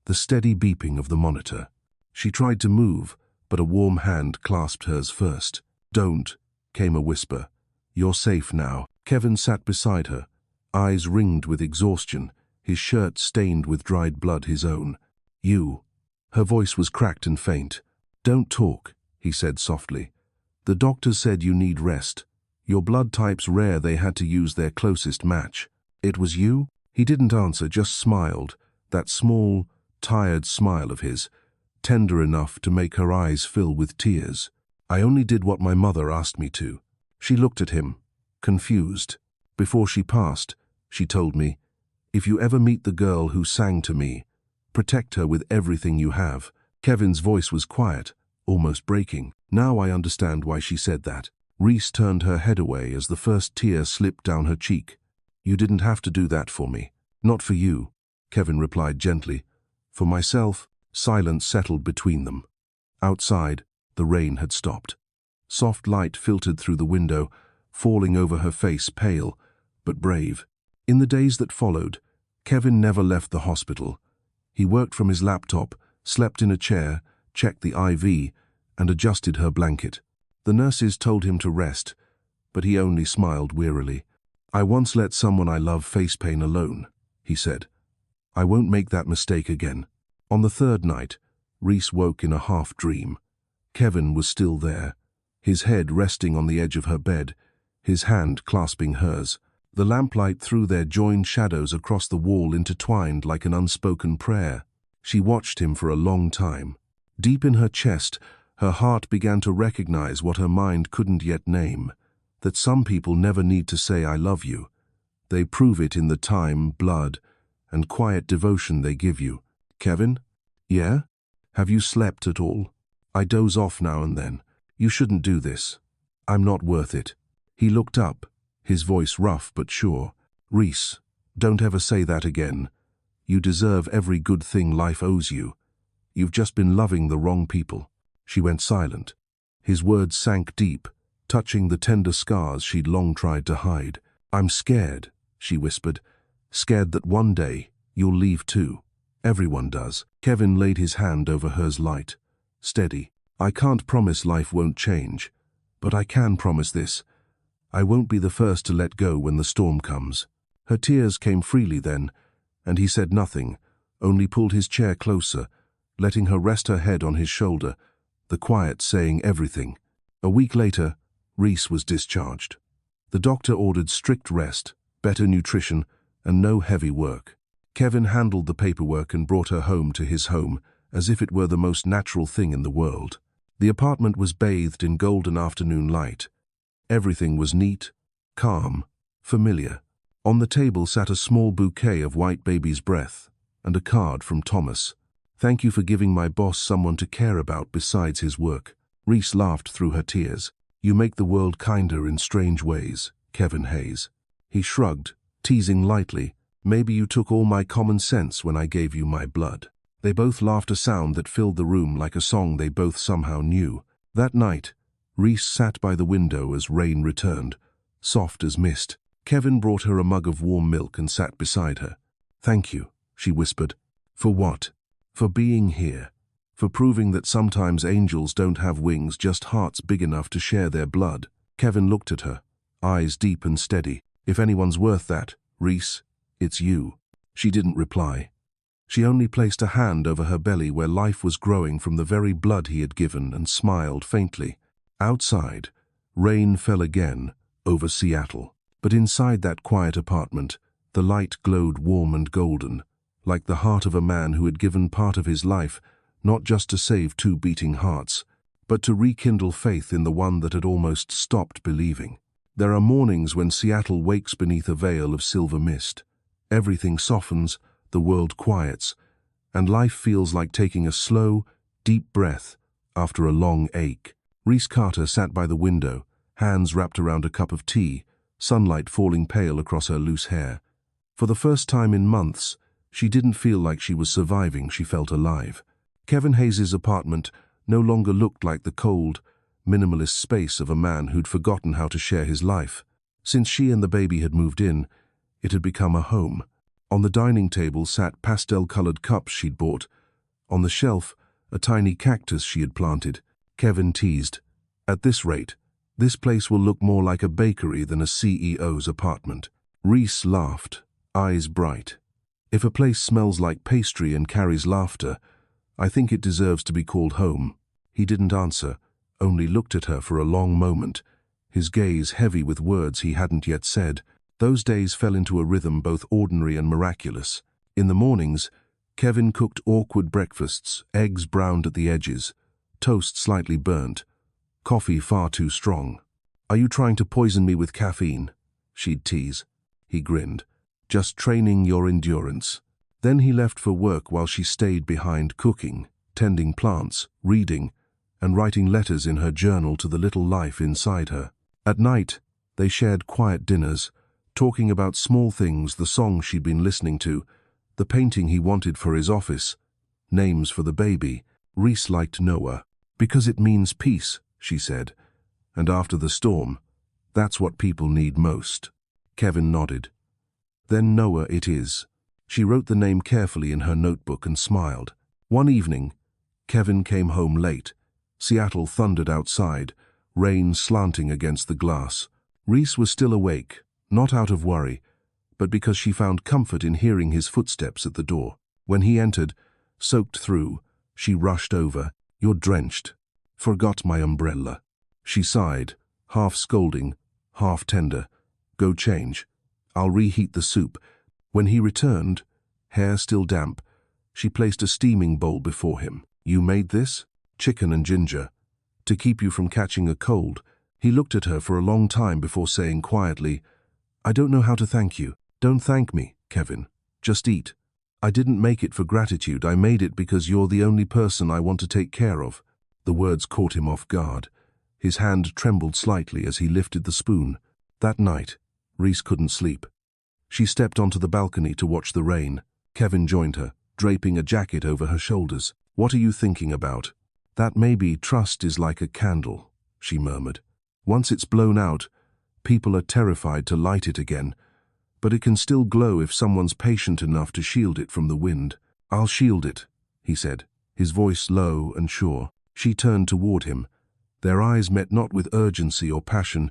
the steady beeping of the monitor. She tried to move, but a warm hand clasped hers first. Don't, came a whisper. You're safe now. Kevin sat beside her, eyes ringed with exhaustion, his shirt stained with dried blood, his own. You. Her voice was cracked and faint. Don't talk, he said softly. The doctors said you need rest. Your blood type's rare, they had to use their closest match. It was you? He didn't answer, just smiled, that small, tired smile of his, tender enough to make her eyes fill with tears. I only did what my mother asked me to. She looked at him, confused. Before she passed, she told me, if you ever meet the girl who sang to me, protect her with everything you have. Kevin's voice was quiet, almost breaking. Now I understand why she said that. Reese turned her head away as the first tear slipped down her cheek. You didn't have to do that for me. Not for you, Kevin replied gently. For myself. Silence settled between them. Outside, the rain had stopped. Soft light filtered through the window, falling over her face, pale but brave. In the days that followed, Kevin never left the hospital. He worked from his laptop, slept in a chair, checked the IV, and adjusted her blanket. The nurses told him to rest, but he only smiled wearily. I once let someone I love face pain alone, he said. I won't make that mistake again. On the third night, Reese woke in a half-dream. Kevin was still there, his head resting on the edge of her bed, his hand clasping hers. The lamplight threw their joined shadows across the wall, intertwined like an unspoken prayer. She watched him for a long time. Deep in her chest, her heart began to recognize what her mind couldn't yet name, that some people never need to say I love you. They prove it in the time, blood, and quiet devotion they give you. Kevin? Yeah? Have you slept at all? I doze off now and then. You shouldn't do this. I'm not worth it. He looked up, his voice rough but sure. Reese, don't ever say that again. You deserve every good thing life owes you. You've just been loving the wrong people." She went silent. His words sank deep, touching the tender scars she'd long tried to hide. "I'm scared," she whispered. "Scared that one day you'll leave too. Everyone does." Kevin laid his hand over hers light. "Steady. I can't promise life won't change, but I can promise this. I won't be the first to let go when the storm comes." Her tears came freely then, and he said nothing, only pulled his chair closer, letting her rest her head on his shoulder, the quiet saying everything. A week later, Reese was discharged. The doctor ordered strict rest, better nutrition, and no heavy work. Kevin handled the paperwork and brought her home to his home, as if it were the most natural thing in the world. The apartment was bathed in golden afternoon light. Everything was neat, calm, familiar. On the table sat a small bouquet of white baby's breath, and a card from Thomas. "Thank you for giving my boss someone to care about besides his work." Reese laughed through her tears. "You make the world kinder in strange ways, Kevin Hayes." He shrugged, teasing lightly. "Maybe you took all my common sense when I gave you my blood." They both laughed, a sound that filled the room like a song they both somehow knew. That night, Reese sat by the window as rain returned, soft as mist. Kevin brought her a mug of warm milk and sat beside her. "Thank you," she whispered. "For what?" "For being here. For proving that sometimes angels don't have wings, just hearts big enough to share their blood." Kevin looked at her, eyes deep and steady. "If anyone's worth that, Reese, it's you." She didn't reply. She only placed a hand over her belly where life was growing from the very blood he had given and smiled faintly. Outside, rain fell again over Seattle. But inside that quiet apartment, the light glowed warm and golden, like the heart of a man who had given part of his life, not just to save two beating hearts, but to rekindle faith in the one that had almost stopped believing. There are mornings when Seattle wakes beneath a veil of silver mist. Everything softens, the world quiets, and life feels like taking a slow, deep breath after a long ache. Reese Carter sat by the window, hands wrapped around a cup of tea, sunlight falling pale across her loose hair. For the first time in months, she didn't feel like she was surviving, she felt alive. Kevin Hayes' apartment no longer looked like the cold, minimalist space of a man who'd forgotten how to share his life. Since she and the baby had moved in, it had become a home. On the dining table sat pastel-colored cups she'd bought. On the shelf, a tiny cactus she had planted. Kevin teased, "At this rate, this place will look more like a bakery than a CEO's apartment." Reese laughed, eyes bright. "If a place smells like pastry and carries laughter, I think it deserves to be called home." He didn't answer, only looked at her for a long moment, his gaze heavy with words he hadn't yet said. Those days fell into a rhythm both ordinary and miraculous. In the mornings, Kevin cooked awkward breakfasts, eggs browned at the edges, toast slightly burnt, coffee far too strong. "Are you trying to poison me with caffeine?" she'd tease. He grinned. "Just training your endurance." Then he left for work while she stayed behind cooking, tending plants, reading, and writing letters in her journal to the little life inside her. At night, they shared quiet dinners, talking about small things, the song she'd been listening to, the painting he wanted for his office, names for the baby. Reese liked Noah. "Because it means peace," she said. "And after the storm, that's what people need most." Kevin nodded. "Then Noah it is." She wrote the name carefully in her notebook and smiled. One evening, Kevin came home late. Seattle thundered outside, rain slanting against the glass. Reese was still awake, not out of worry, but because she found comfort in hearing his footsteps at the door. When he entered, soaked through, she rushed over. "You're drenched." "Forgot my umbrella." She sighed, half scolding, half tender. "Go change. I'll reheat the soup." When he returned, hair still damp, she placed a steaming bowl before him. "You made this?" "Chicken and ginger. To keep you from catching a cold." He looked at her for a long time before saying quietly, "I don't know how to thank you." "Don't thank me, Kevin. Just eat. I didn't make it for gratitude. I made it because you're the only person I want to take care of." The words caught him off guard. His hand trembled slightly as he lifted the spoon. That night, Reese couldn't sleep. She stepped onto the balcony to watch the rain. Kevin joined her, draping a jacket over her shoulders. "What are you thinking about?" "That maybe trust is like a candle," she murmured. "Once it's blown out, people are terrified to light it again. But it can still glow if someone's patient enough to shield it from the wind." "I'll shield it," he said, his voice low and sure. She turned toward him. Their eyes met not with urgency or passion,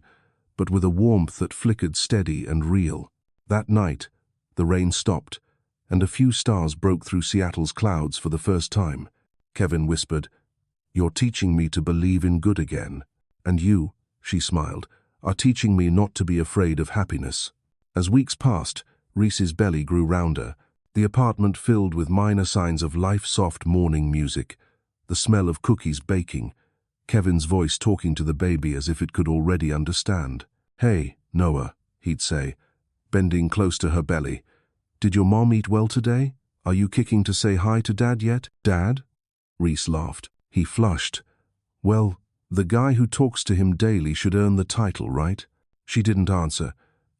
but with a warmth that flickered steady and real. That night, the rain stopped, and a few stars broke through Seattle's clouds for the first time. Kevin whispered, "You're teaching me to believe in good again. And you," she smiled, "are teaching me not to be afraid of happiness." As weeks passed, Reese's belly grew rounder, the apartment filled with minor signs of life-soft morning music, the smell of cookies baking, Kevin's voice talking to the baby as if it could already understand. "Hey, Noah," he'd say, bending close to her belly. "Did your mom eat well today? Are you kicking to say hi to Dad yet?" "Dad?" Reese laughed. He flushed. "Well, the guy who talks to him daily should earn the title, right?" She didn't answer,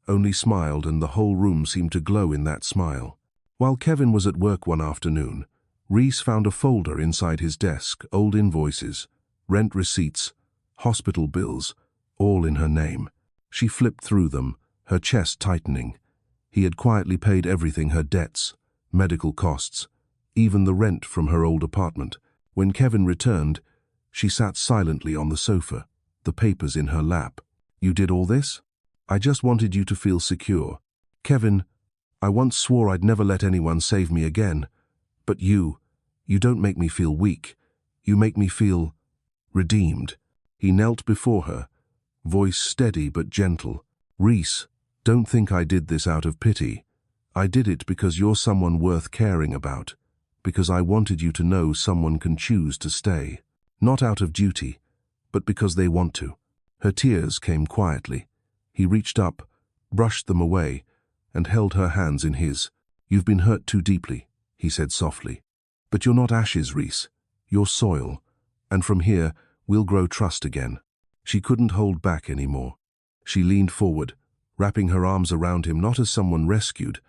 only smiled, and the whole room seemed to glow in that smile. While Kevin was at work one afternoon, Reese found a folder inside his desk, old invoices, rent receipts, hospital bills, all in her name. She flipped through them, her chest tightening. He had quietly paid everything: her debts, medical costs, even the rent from her old apartment. When Kevin returned, she sat silently on the sofa, the papers in her lap. "You did all this? I just wanted you to feel secure." "Kevin, I once swore I'd never let anyone save me again. But you don't make me feel weak. You make me feel redeemed." He knelt before her, voice steady but gentle. "Reese, don't think I did this out of pity. I did it because you're someone worth caring about, because I wanted you to know someone can choose to stay. Not out of duty, but because they want to." Her tears came quietly. He reached up, brushed them away, and held her hands in his. "You've been hurt too deeply," he said softly. "But you're not ashes, Reese. You're soil. And from here, we'll grow trust again." She couldn't hold back anymore. She leaned forward, wrapping her arms around him not as someone rescued,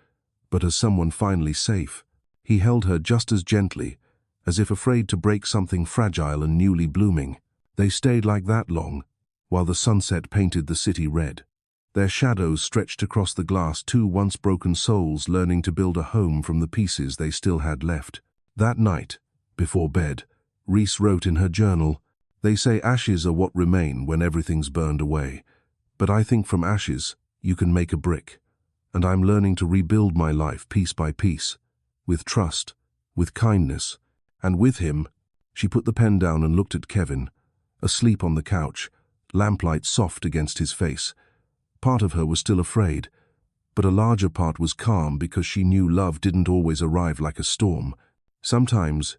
but as someone finally safe. He held her just as gently, as if afraid to break something fragile and newly blooming. They stayed like that long, while the sunset painted the city red. Their shadows stretched across the glass, two once broken souls learning to build a home from the pieces they still had left. That night, before bed, Reese wrote in her journal, "They say ashes are what remain when everything's burned away. But I think from ashes, you can make a brick. And I'm learning to rebuild my life piece by piece, with trust, with kindness, and with him." She put the pen down and looked at Kevin, asleep on the couch, lamplight soft against his face. Part of her was still afraid, but a larger part was calm because she knew love didn't always arrive like a storm. Sometimes,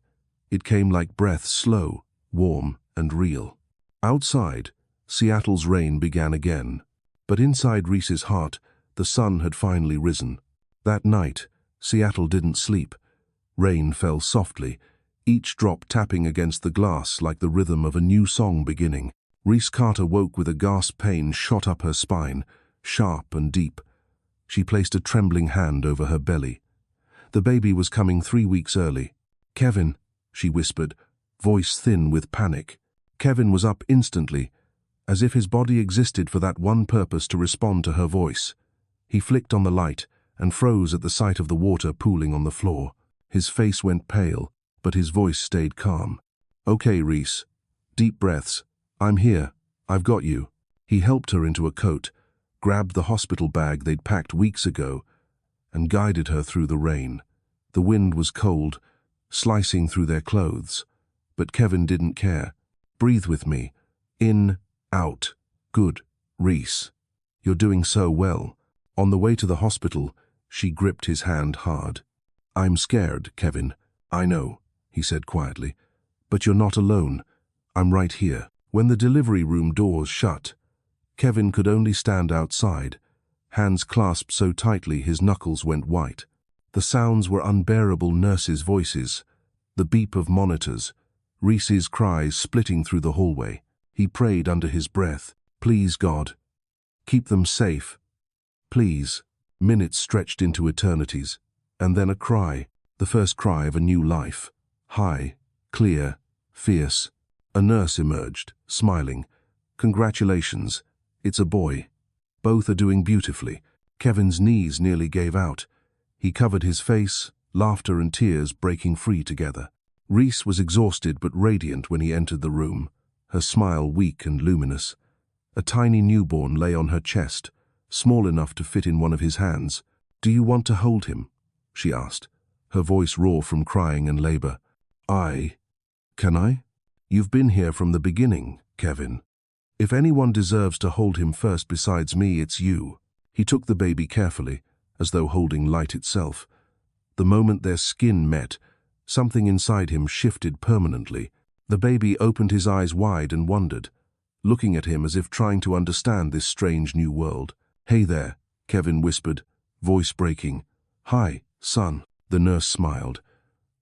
it came like breath, slow, warm, and real. Outside, Seattle's rain began again, but inside Reese's heart, the sun had finally risen. That night, Seattle didn't sleep. Rain fell softly, each drop tapping against the glass like the rhythm of a new song beginning. Reese Carter woke with a gasp. Pain shot up her spine, sharp and deep. She placed a trembling hand over her belly. The baby was coming 3 weeks early. "Kevin," she whispered, voice thin with panic. Kevin was up instantly, as if his body existed for that one purpose, to respond to her voice. He flicked on the light and froze at the sight of the water pooling on the floor. His face went pale, but his voice stayed calm. "Okay, Reese. Deep breaths. I'm here. I've got you." He helped her into a coat, grabbed the hospital bag they'd packed weeks ago, and guided her through the rain. The wind was cold, slicing through their clothes, but Kevin didn't care. "Breathe with me. In, out. Good, Reese. You're doing so well." On the way to the hospital, she gripped his hand hard. "I'm scared, Kevin. I know," he said quietly. "But you're not alone. I'm right here." When the delivery room doors shut, Kevin could only stand outside, hands clasped so tightly his knuckles went white. The sounds were unbearable: nurses' voices, the beep of monitors, Reese's cries splitting through the hallway. He prayed under his breath, "Please, God, keep them safe. Please." Minutes stretched into eternities, And then a cry, the first cry of a new life. High, clear, fierce. A nurse emerged, smiling. "Congratulations, it's a boy." "Both are doing beautifully." Kevin's knees nearly gave out. He covered his face, laughter and tears breaking free together. Reese was exhausted but radiant when he entered the room, her smile weak and luminous. A tiny newborn lay on her chest, small enough to fit in one of his hands. "Do you want to hold him?" she asked, her voice raw from crying and labor. Can I? You've been here from the beginning, Kevin. If anyone deserves to hold him first besides me, it's you." He took the baby carefully, as though holding light itself. The moment their skin met, something inside him shifted permanently. The baby opened his eyes wide and wondered, looking at him as if trying to understand this strange new world. "Hey there," Kevin whispered, voice breaking. "Hi, son." The nurse smiled.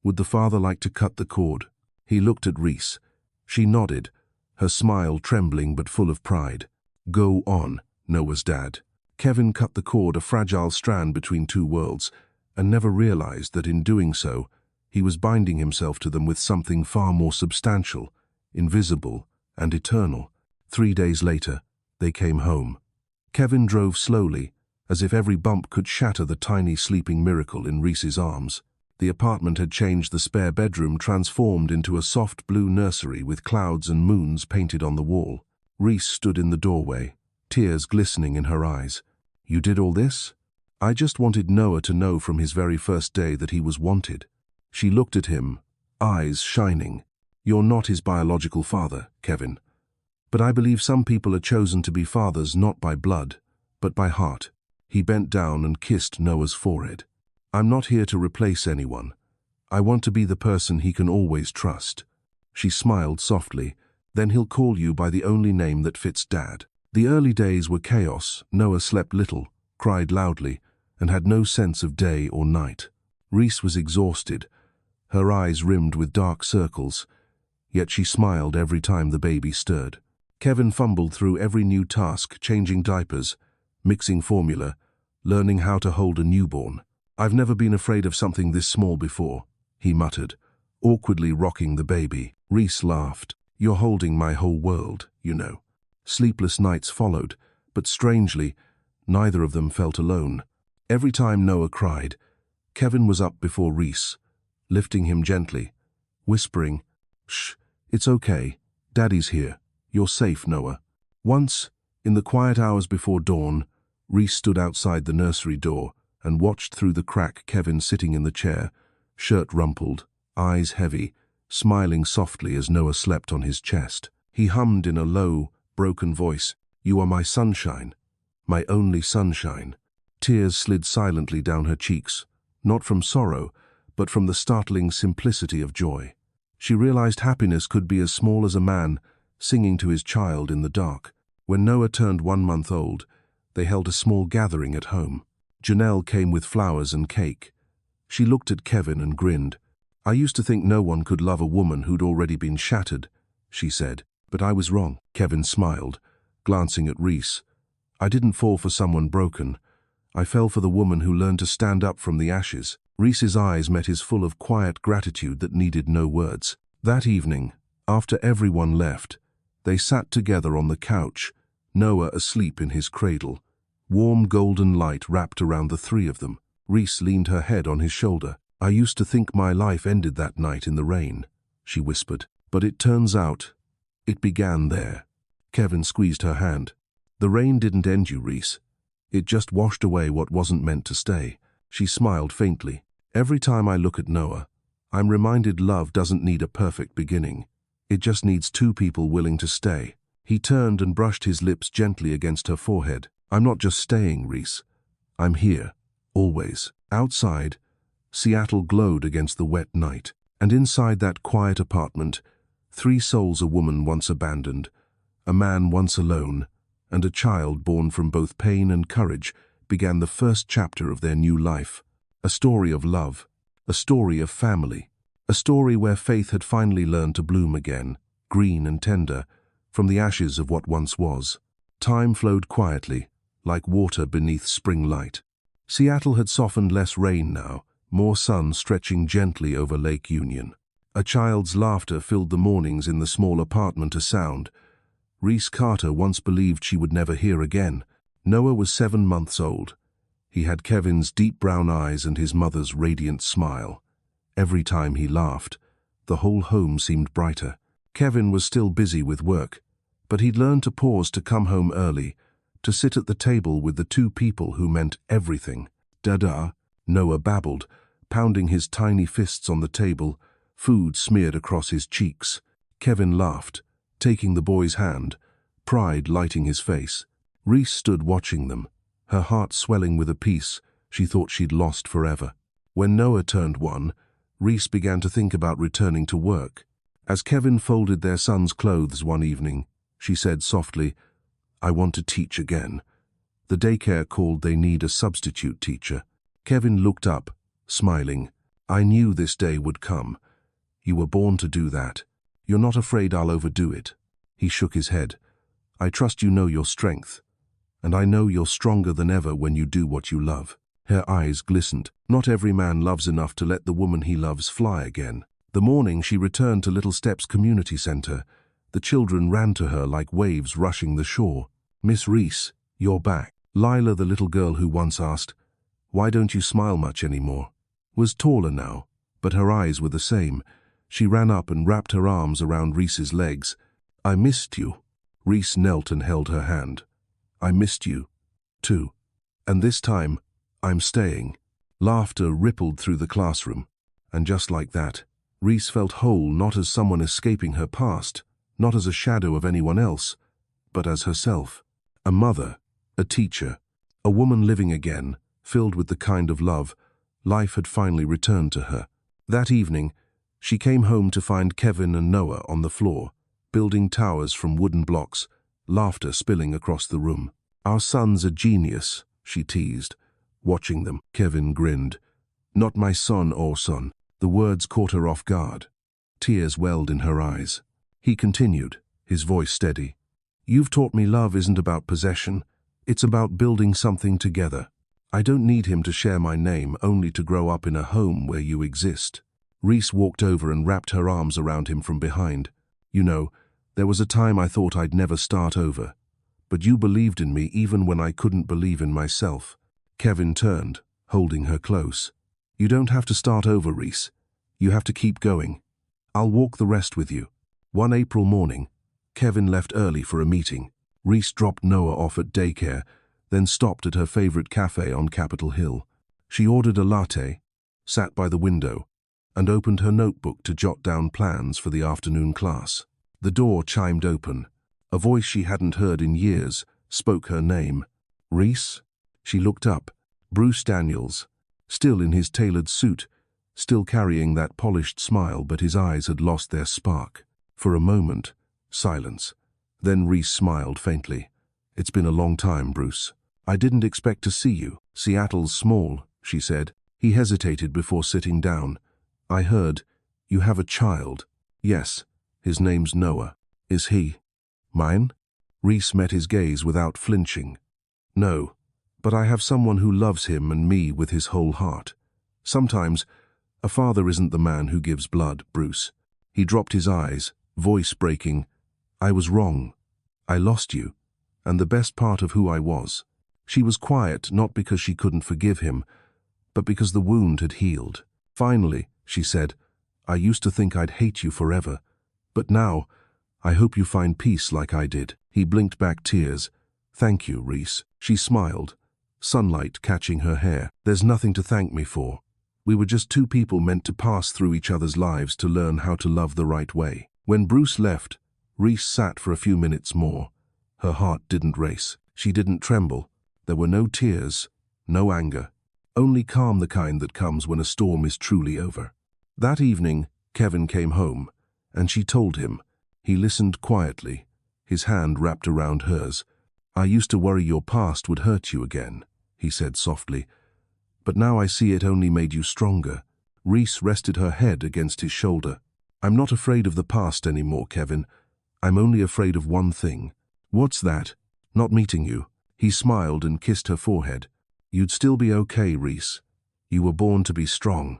Would the father like to cut the cord? He looked at Reese. She nodded, her smile trembling but full of pride. "Go on," Noah's dad. Kevin cut the cord, a fragile strand between two worlds, and never realized that in doing so, he was binding himself to them with something far more substantial, invisible, and eternal. 3 days later, they came home. Kevin drove slowly, as if every bump could shatter the tiny sleeping miracle in Reese's arms. The apartment had changed, the spare bedroom transformed into a soft blue nursery with clouds and moons painted on the wall. Reese stood in the doorway, tears glistening in her eyes. "You did all this?" "I just wanted Noah to know from his very first day that he was wanted." She looked at him, eyes shining. "You're not his biological father, Kevin. But I believe some people are chosen to be fathers not by blood, but by heart." He bent down and kissed Noah's forehead. "I'm not here to replace anyone. I want to be the person he can always trust." She smiled softly. "Then he'll call you by the only name that fits Dad." The early days were chaos. Noah slept little, cried loudly, and had no sense of day or night. Reese was exhausted, her eyes rimmed with dark circles, yet she smiled every time the baby stirred. Kevin fumbled through every new task, changing diapers, mixing formula, learning how to hold a newborn. "I've never been afraid of something this small before," he muttered, awkwardly rocking the baby. Reese laughed. "You're holding my whole world, you know." Sleepless nights followed, but strangely, neither of them felt alone. Every time Noah cried, Kevin was up before Reese, lifting him gently, whispering, "Shh, it's okay. Daddy's here. You're safe, Noah." Once, in the quiet hours before dawn, Reese stood outside the nursery door and watched through the crack Kevin sitting in the chair, shirt rumpled, eyes heavy, smiling softly as Noah slept on his chest. He hummed in a low, broken voice, "You are my sunshine, my only sunshine." Tears slid silently down her cheeks, not from sorrow, but from the startling simplicity of joy. She realized happiness could be as small as a man singing to his child in the dark. When Noah turned 1 month old, they held a small gathering at home. Janelle came with flowers and cake. She looked at Kevin and grinned. "I used to think no one could love a woman who'd already been shattered," she said. "But I was wrong." Kevin smiled, glancing at Reese. "I didn't fall for someone broken. I fell for the woman who learned to stand up from the ashes." Reese's eyes met his full of quiet gratitude that needed no words. That evening, after everyone left, they sat together on the couch, Noah asleep in his cradle. Warm golden light wrapped around the three of them. Reese leaned her head on his shoulder. "I used to think my life ended that night in the rain," she whispered. "But it turns out, it began there." Kevin squeezed her hand. "The rain didn't end you, Reese. It just washed away what wasn't meant to stay." She smiled faintly. "Every time I look at Noah, I'm reminded love doesn't need a perfect beginning. It just needs two people willing to stay." He turned and brushed his lips gently against her forehead. "I'm not just staying, Reese. I'm here, always." Outside, Seattle glowed against the wet night, and inside that quiet apartment, 3 souls: a woman once abandoned, a man once alone, and a child born from both pain and courage, began the first chapter of their new life. A story of love, a story of family, a story where faith had finally learned to bloom again, green and tender, from the ashes of what once was. Time flowed quietly, like water beneath spring light. Seattle had softened, less rain now, more sun stretching gently over Lake Union. A child's laughter filled the mornings in the small apartment, a sound Reese Carter once believed she would never hear again. Noah was 7 months old. He had Kevin's deep brown eyes and his mother's radiant smile. Every time he laughed, the whole home seemed brighter. Kevin was still busy with work, but he'd learned to pause to come home early, to sit at the table with the two people who meant everything. "Dada," Noah babbled, pounding his tiny fists on the table, food smeared across his cheeks. Kevin laughed, taking the boy's hand, pride lighting his face. Reese stood watching them, her heart swelling with a peace she thought she'd lost forever. When Noah turned 1, Reese began to think about returning to work. As Kevin folded their son's clothes one evening, she said softly, "I want to teach again." The daycare called they need a substitute teacher. Kevin looked up, smiling. "I knew this day would come. You were born to do that. You're not afraid I'll overdo it." He shook his head. "I trust you know your strength. And I know you're stronger than ever when you do what you love." Her eyes glistened. Not every man loves enough to let the woman he loves fly again. The morning she returned to Little Steps Community Center, the children ran to her like waves rushing the shore. "Miss Reese, you're back." Lila, the little girl who once asked, "Why don't you smile much anymore?" was taller now, but her eyes were the same. She ran up and wrapped her arms around Reese's legs. "I missed you." Reese knelt and held her hand. "I missed you, too. And this time, I'm staying." Laughter rippled through the classroom, and just like that, Reese felt whole, not as someone escaping her past, not as a shadow of anyone else, but as herself. A mother, a teacher, a woman living again, filled with the kind of love life had finally returned to her. That evening, she came home to find Kevin and Noah on the floor, building towers from wooden blocks, laughter spilling across the room. "Our son's a genius," she teased, watching them. Kevin grinned. "Not my son or son." The words caught her off guard. Tears welled in her eyes. He continued, his voice steady. "You've taught me love isn't about possession. It's about building something together. I don't need him to share my name, only to grow up in a home where you exist." Reese walked over and wrapped her arms around him from behind. "You know, there was a time I thought I'd never start over. But you believed in me even when I couldn't believe in myself." Kevin turned, holding her close. "You don't have to start over, Reese. You have to keep going. I'll walk the rest with you." One April morning, Kevin left early for a meeting. Reese dropped Noah off at daycare, then stopped at her favorite cafe on Capitol Hill. She ordered a latte, sat by the window, and opened her notebook to jot down plans for the afternoon class. The door chimed open. A voice she hadn't heard in years spoke her name. "Reese?" She looked up. Bruce Daniels, still in his tailored suit, still carrying that polished smile, but his eyes had lost their spark. For a moment, silence. Then Reese smiled faintly. "It's been a long time, Bruce. I didn't expect to see you." "Seattle's small," she said. He hesitated before sitting down. "I heard you have a child." "Yes, his name's Noah." "Is he mine?" Reese met his gaze without flinching. "No, but I have someone who loves him and me with his whole heart. Sometimes, a father isn't the man who gives blood, Bruce." He dropped his eyes, voice breaking. "I was wrong. I lost you, and the best part of who I was." She was quiet, not because she couldn't forgive him, but because the wound had healed. "Finally," she said, "I used to think I'd hate you forever, but now, I hope you find peace like I did." He blinked back tears. "Thank you, Reese." She smiled, sunlight catching her hair. "There's nothing to thank me for. We were just two people meant to pass through each other's lives to learn how to love the right way." When Bruce left, Reese sat for a few minutes more. Her heart didn't race. She didn't tremble. There were no tears, no anger, only calm, the kind that comes when a storm is truly over. That evening, Kevin came home, and she told him. He listened quietly, his hand wrapped around hers. "I used to worry your past would hurt you again," he said softly. "But now I see it only made you stronger." Reese rested her head against his shoulder. "I'm not afraid of the past anymore, Kevin. I'm only afraid of one thing." "What's that?" "Not meeting you." He smiled and kissed her forehead. "You'd still be okay, Reese. You were born to be strong.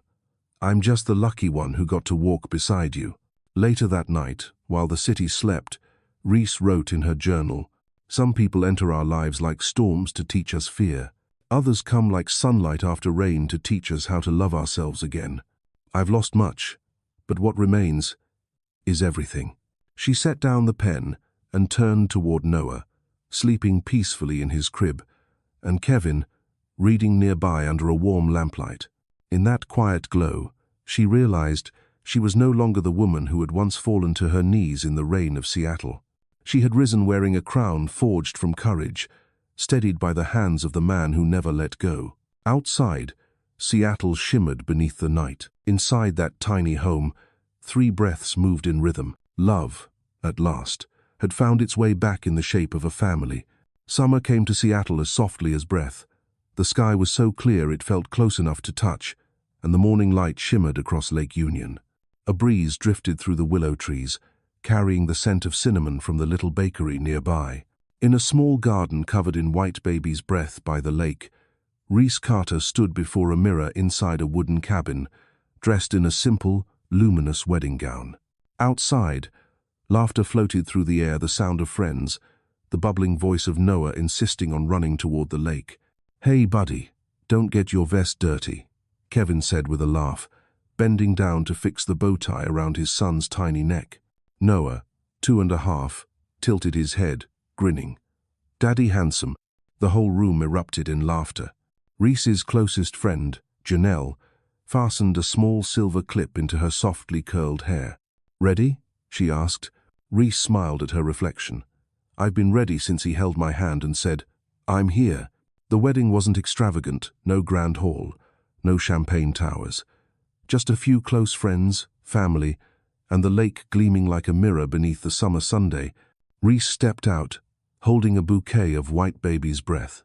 I'm just the lucky one who got to walk beside you." Later that night, while the city slept, Reese wrote in her journal, "Some people enter our lives like storms to teach us fear. Others come like sunlight after rain to teach us how to love ourselves again. I've lost much, but what remains is everything." She set down the pen and turned toward Noah, sleeping peacefully in his crib, and Kevin, reading nearby under a warm lamplight. In that quiet glow, she realized she was no longer the woman who had once fallen to her knees in the rain of Seattle. She had risen wearing a crown forged from courage, steadied by the hands of the man who never let go. Outside, Seattle shimmered beneath the night. Inside that tiny home, 3 breaths moved in rhythm. Love, at last, had found its way back in the shape of a family. Summer came to Seattle as softly as breath. The sky was so clear it felt close enough to touch, and the morning light shimmered across Lake Union. A breeze drifted through the willow trees, carrying the scent of cinnamon from the little bakery nearby. In a small garden covered in white baby's breath by the lake, Reese Carter stood before a mirror inside a wooden cabin, dressed in a simple, luminous wedding gown. Outside, laughter floated through the air, the sound of friends, the bubbling voice of Noah insisting on running toward the lake. "Hey, buddy, don't get your vest dirty," Kevin said with a laugh, bending down to fix the bow tie around his son's tiny neck. Noah, 2.5, tilted his head, grinning. "Daddy handsome." The whole room erupted in laughter. Reese's closest friend, Janelle, fastened a small silver clip into her softly curled hair. "Ready?" she asked. Reese smiled at her reflection. "I've been ready since he held my hand and said, 'I'm here.'" The wedding wasn't extravagant, no grand hall, no champagne towers. Just a few close friends, family, and the lake gleaming like a mirror beneath the summer Sunday. Reese stepped out, holding a bouquet of white baby's breath.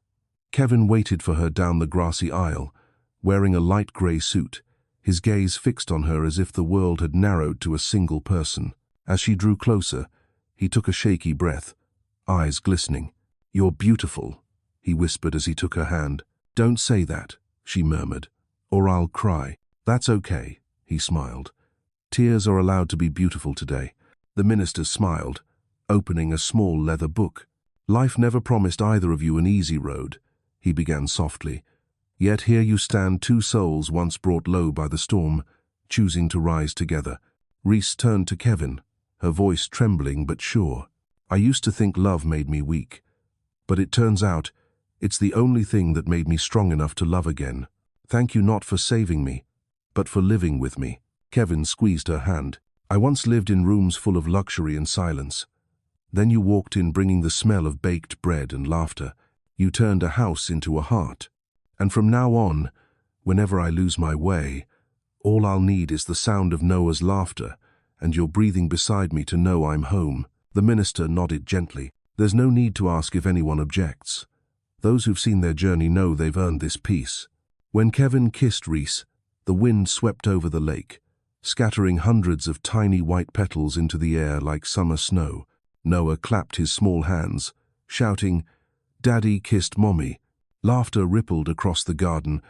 Kevin waited for her down the grassy aisle, wearing a light gray suit, his gaze fixed on her as if the world had narrowed to a single person. As she drew closer, he took a shaky breath, eyes glistening. "You're beautiful," he whispered as he took her hand. "Don't say that," she murmured, "or I'll cry." "That's okay," he smiled. "Tears are allowed to be beautiful today." The minister smiled, opening a small leather book. "Life never promised either of you an easy road," he began softly. "Yet here you stand, 2 souls once brought low by the storm, choosing to rise together." Reese turned to Kevin, her voice trembling but sure. "I used to think love made me weak, but it turns out it's the only thing that made me strong enough to love again. Thank you not for saving me, but for living with me." Kevin squeezed her hand. "I once lived in rooms full of luxury and silence. Then you walked in bringing the smell of baked bread and laughter. You turned a house into a heart. And from now on, whenever I lose my way, all I'll need is the sound of Noah's laughter and your breathing beside me to know I'm home." The minister nodded gently. "There's no need to ask if anyone objects. Those who've seen their journey know they've earned this peace." When Kevin kissed Reese, the wind swept over the lake, scattering hundreds of tiny white petals into the air like summer snow. Noah clapped his small hands, shouting, "Daddy kissed Mommy." Laughter rippled across the garden,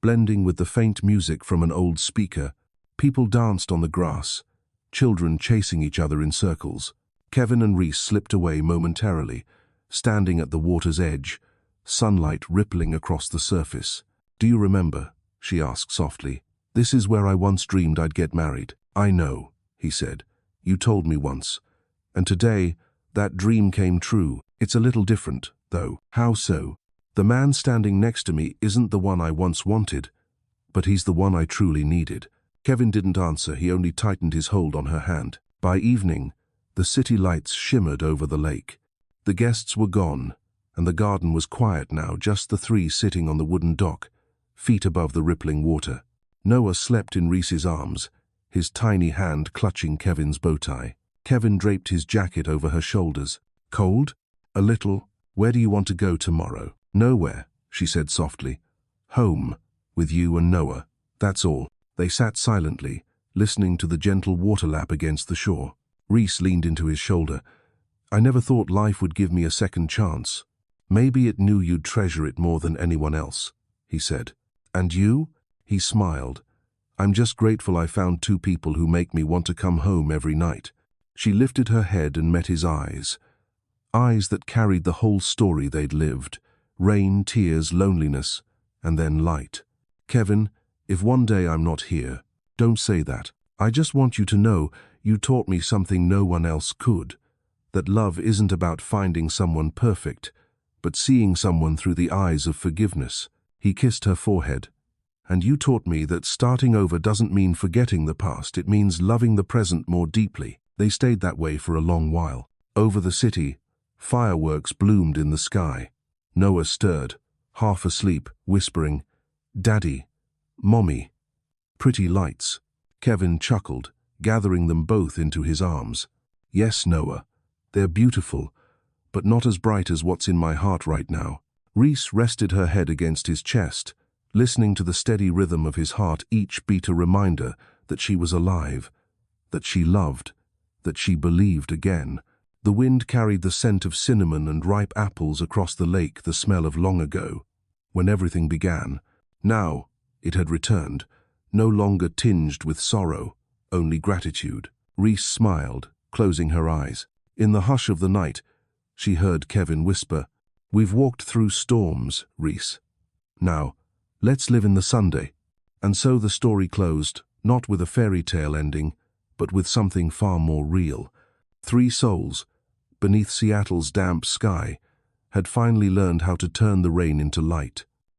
blending with the faint music from an old speaker. People danced on the grass, children chasing each other in circles. Kevin and Reese slipped away momentarily, standing at the water's edge, sunlight rippling across the surface. "Do you remember?" she asked softly. "This is where I once dreamed I'd get married." "I know," he said. "You told me once. And today, that dream came true. It's a little different, though." "How so?" "The man standing next to me isn't the one I once wanted, but he's the one I truly needed." Kevin didn't answer, he only tightened his hold on her hand. By evening, the city lights shimmered over the lake. The guests were gone, and the garden was quiet now, just the 3 sitting on the wooden dock, feet above the rippling water. Noah slept in Reese's arms, his tiny hand clutching Kevin's bow tie. Kevin draped his jacket over her shoulders. "Cold?" "A little." "Where do you want to go tomorrow?" "Nowhere," she said softly. "Home, with you and Noah. That's all." They sat silently, listening to the gentle water lap against the shore. Reese leaned into his shoulder. "I never thought life would give me a second chance. Maybe it knew you'd treasure it more than anyone else," he said. "And you?" He smiled. I'm just grateful I found two people who make me want to come home every night. She lifted her head and met his eyes. Eyes that carried the whole story they'd lived. Rain, tears, loneliness, and then light. Kevin, if one day I'm not here, don't say that. I just want you to know you taught me something no one else could. That love isn't about finding someone perfect, but seeing someone through the eyes of forgiveness. He kissed her forehead. And you taught me that starting over doesn't mean forgetting the past, it means loving the present more deeply. They stayed that way for a long while. Over the city, fireworks bloomed in the sky. Noah stirred, half asleep, whispering, "Daddy, Mommy." Pretty lights. Kevin chuckled, gathering them both into his arms. Yes, Noah, they're beautiful, but not as bright as what's in my heart right now. Reese rested her head against his chest, listening to the steady rhythm of his heart, each beat a reminder that she was alive, that she loved, that she believed again. The wind carried the scent of cinnamon and ripe apples across the lake, the smell of long ago, when everything began. Now, it had returned, no longer tinged with sorrow, only gratitude. Reese smiled, closing her eyes. In the hush of the night, she heard Kevin whisper, "We've walked through storms, Reese. Now, let's live in the Sunday." And so the story closed, not with a fairy tale ending, but with something far more real. Three souls, beneath Seattle's damp sky, had finally learned how to turn the rain into light.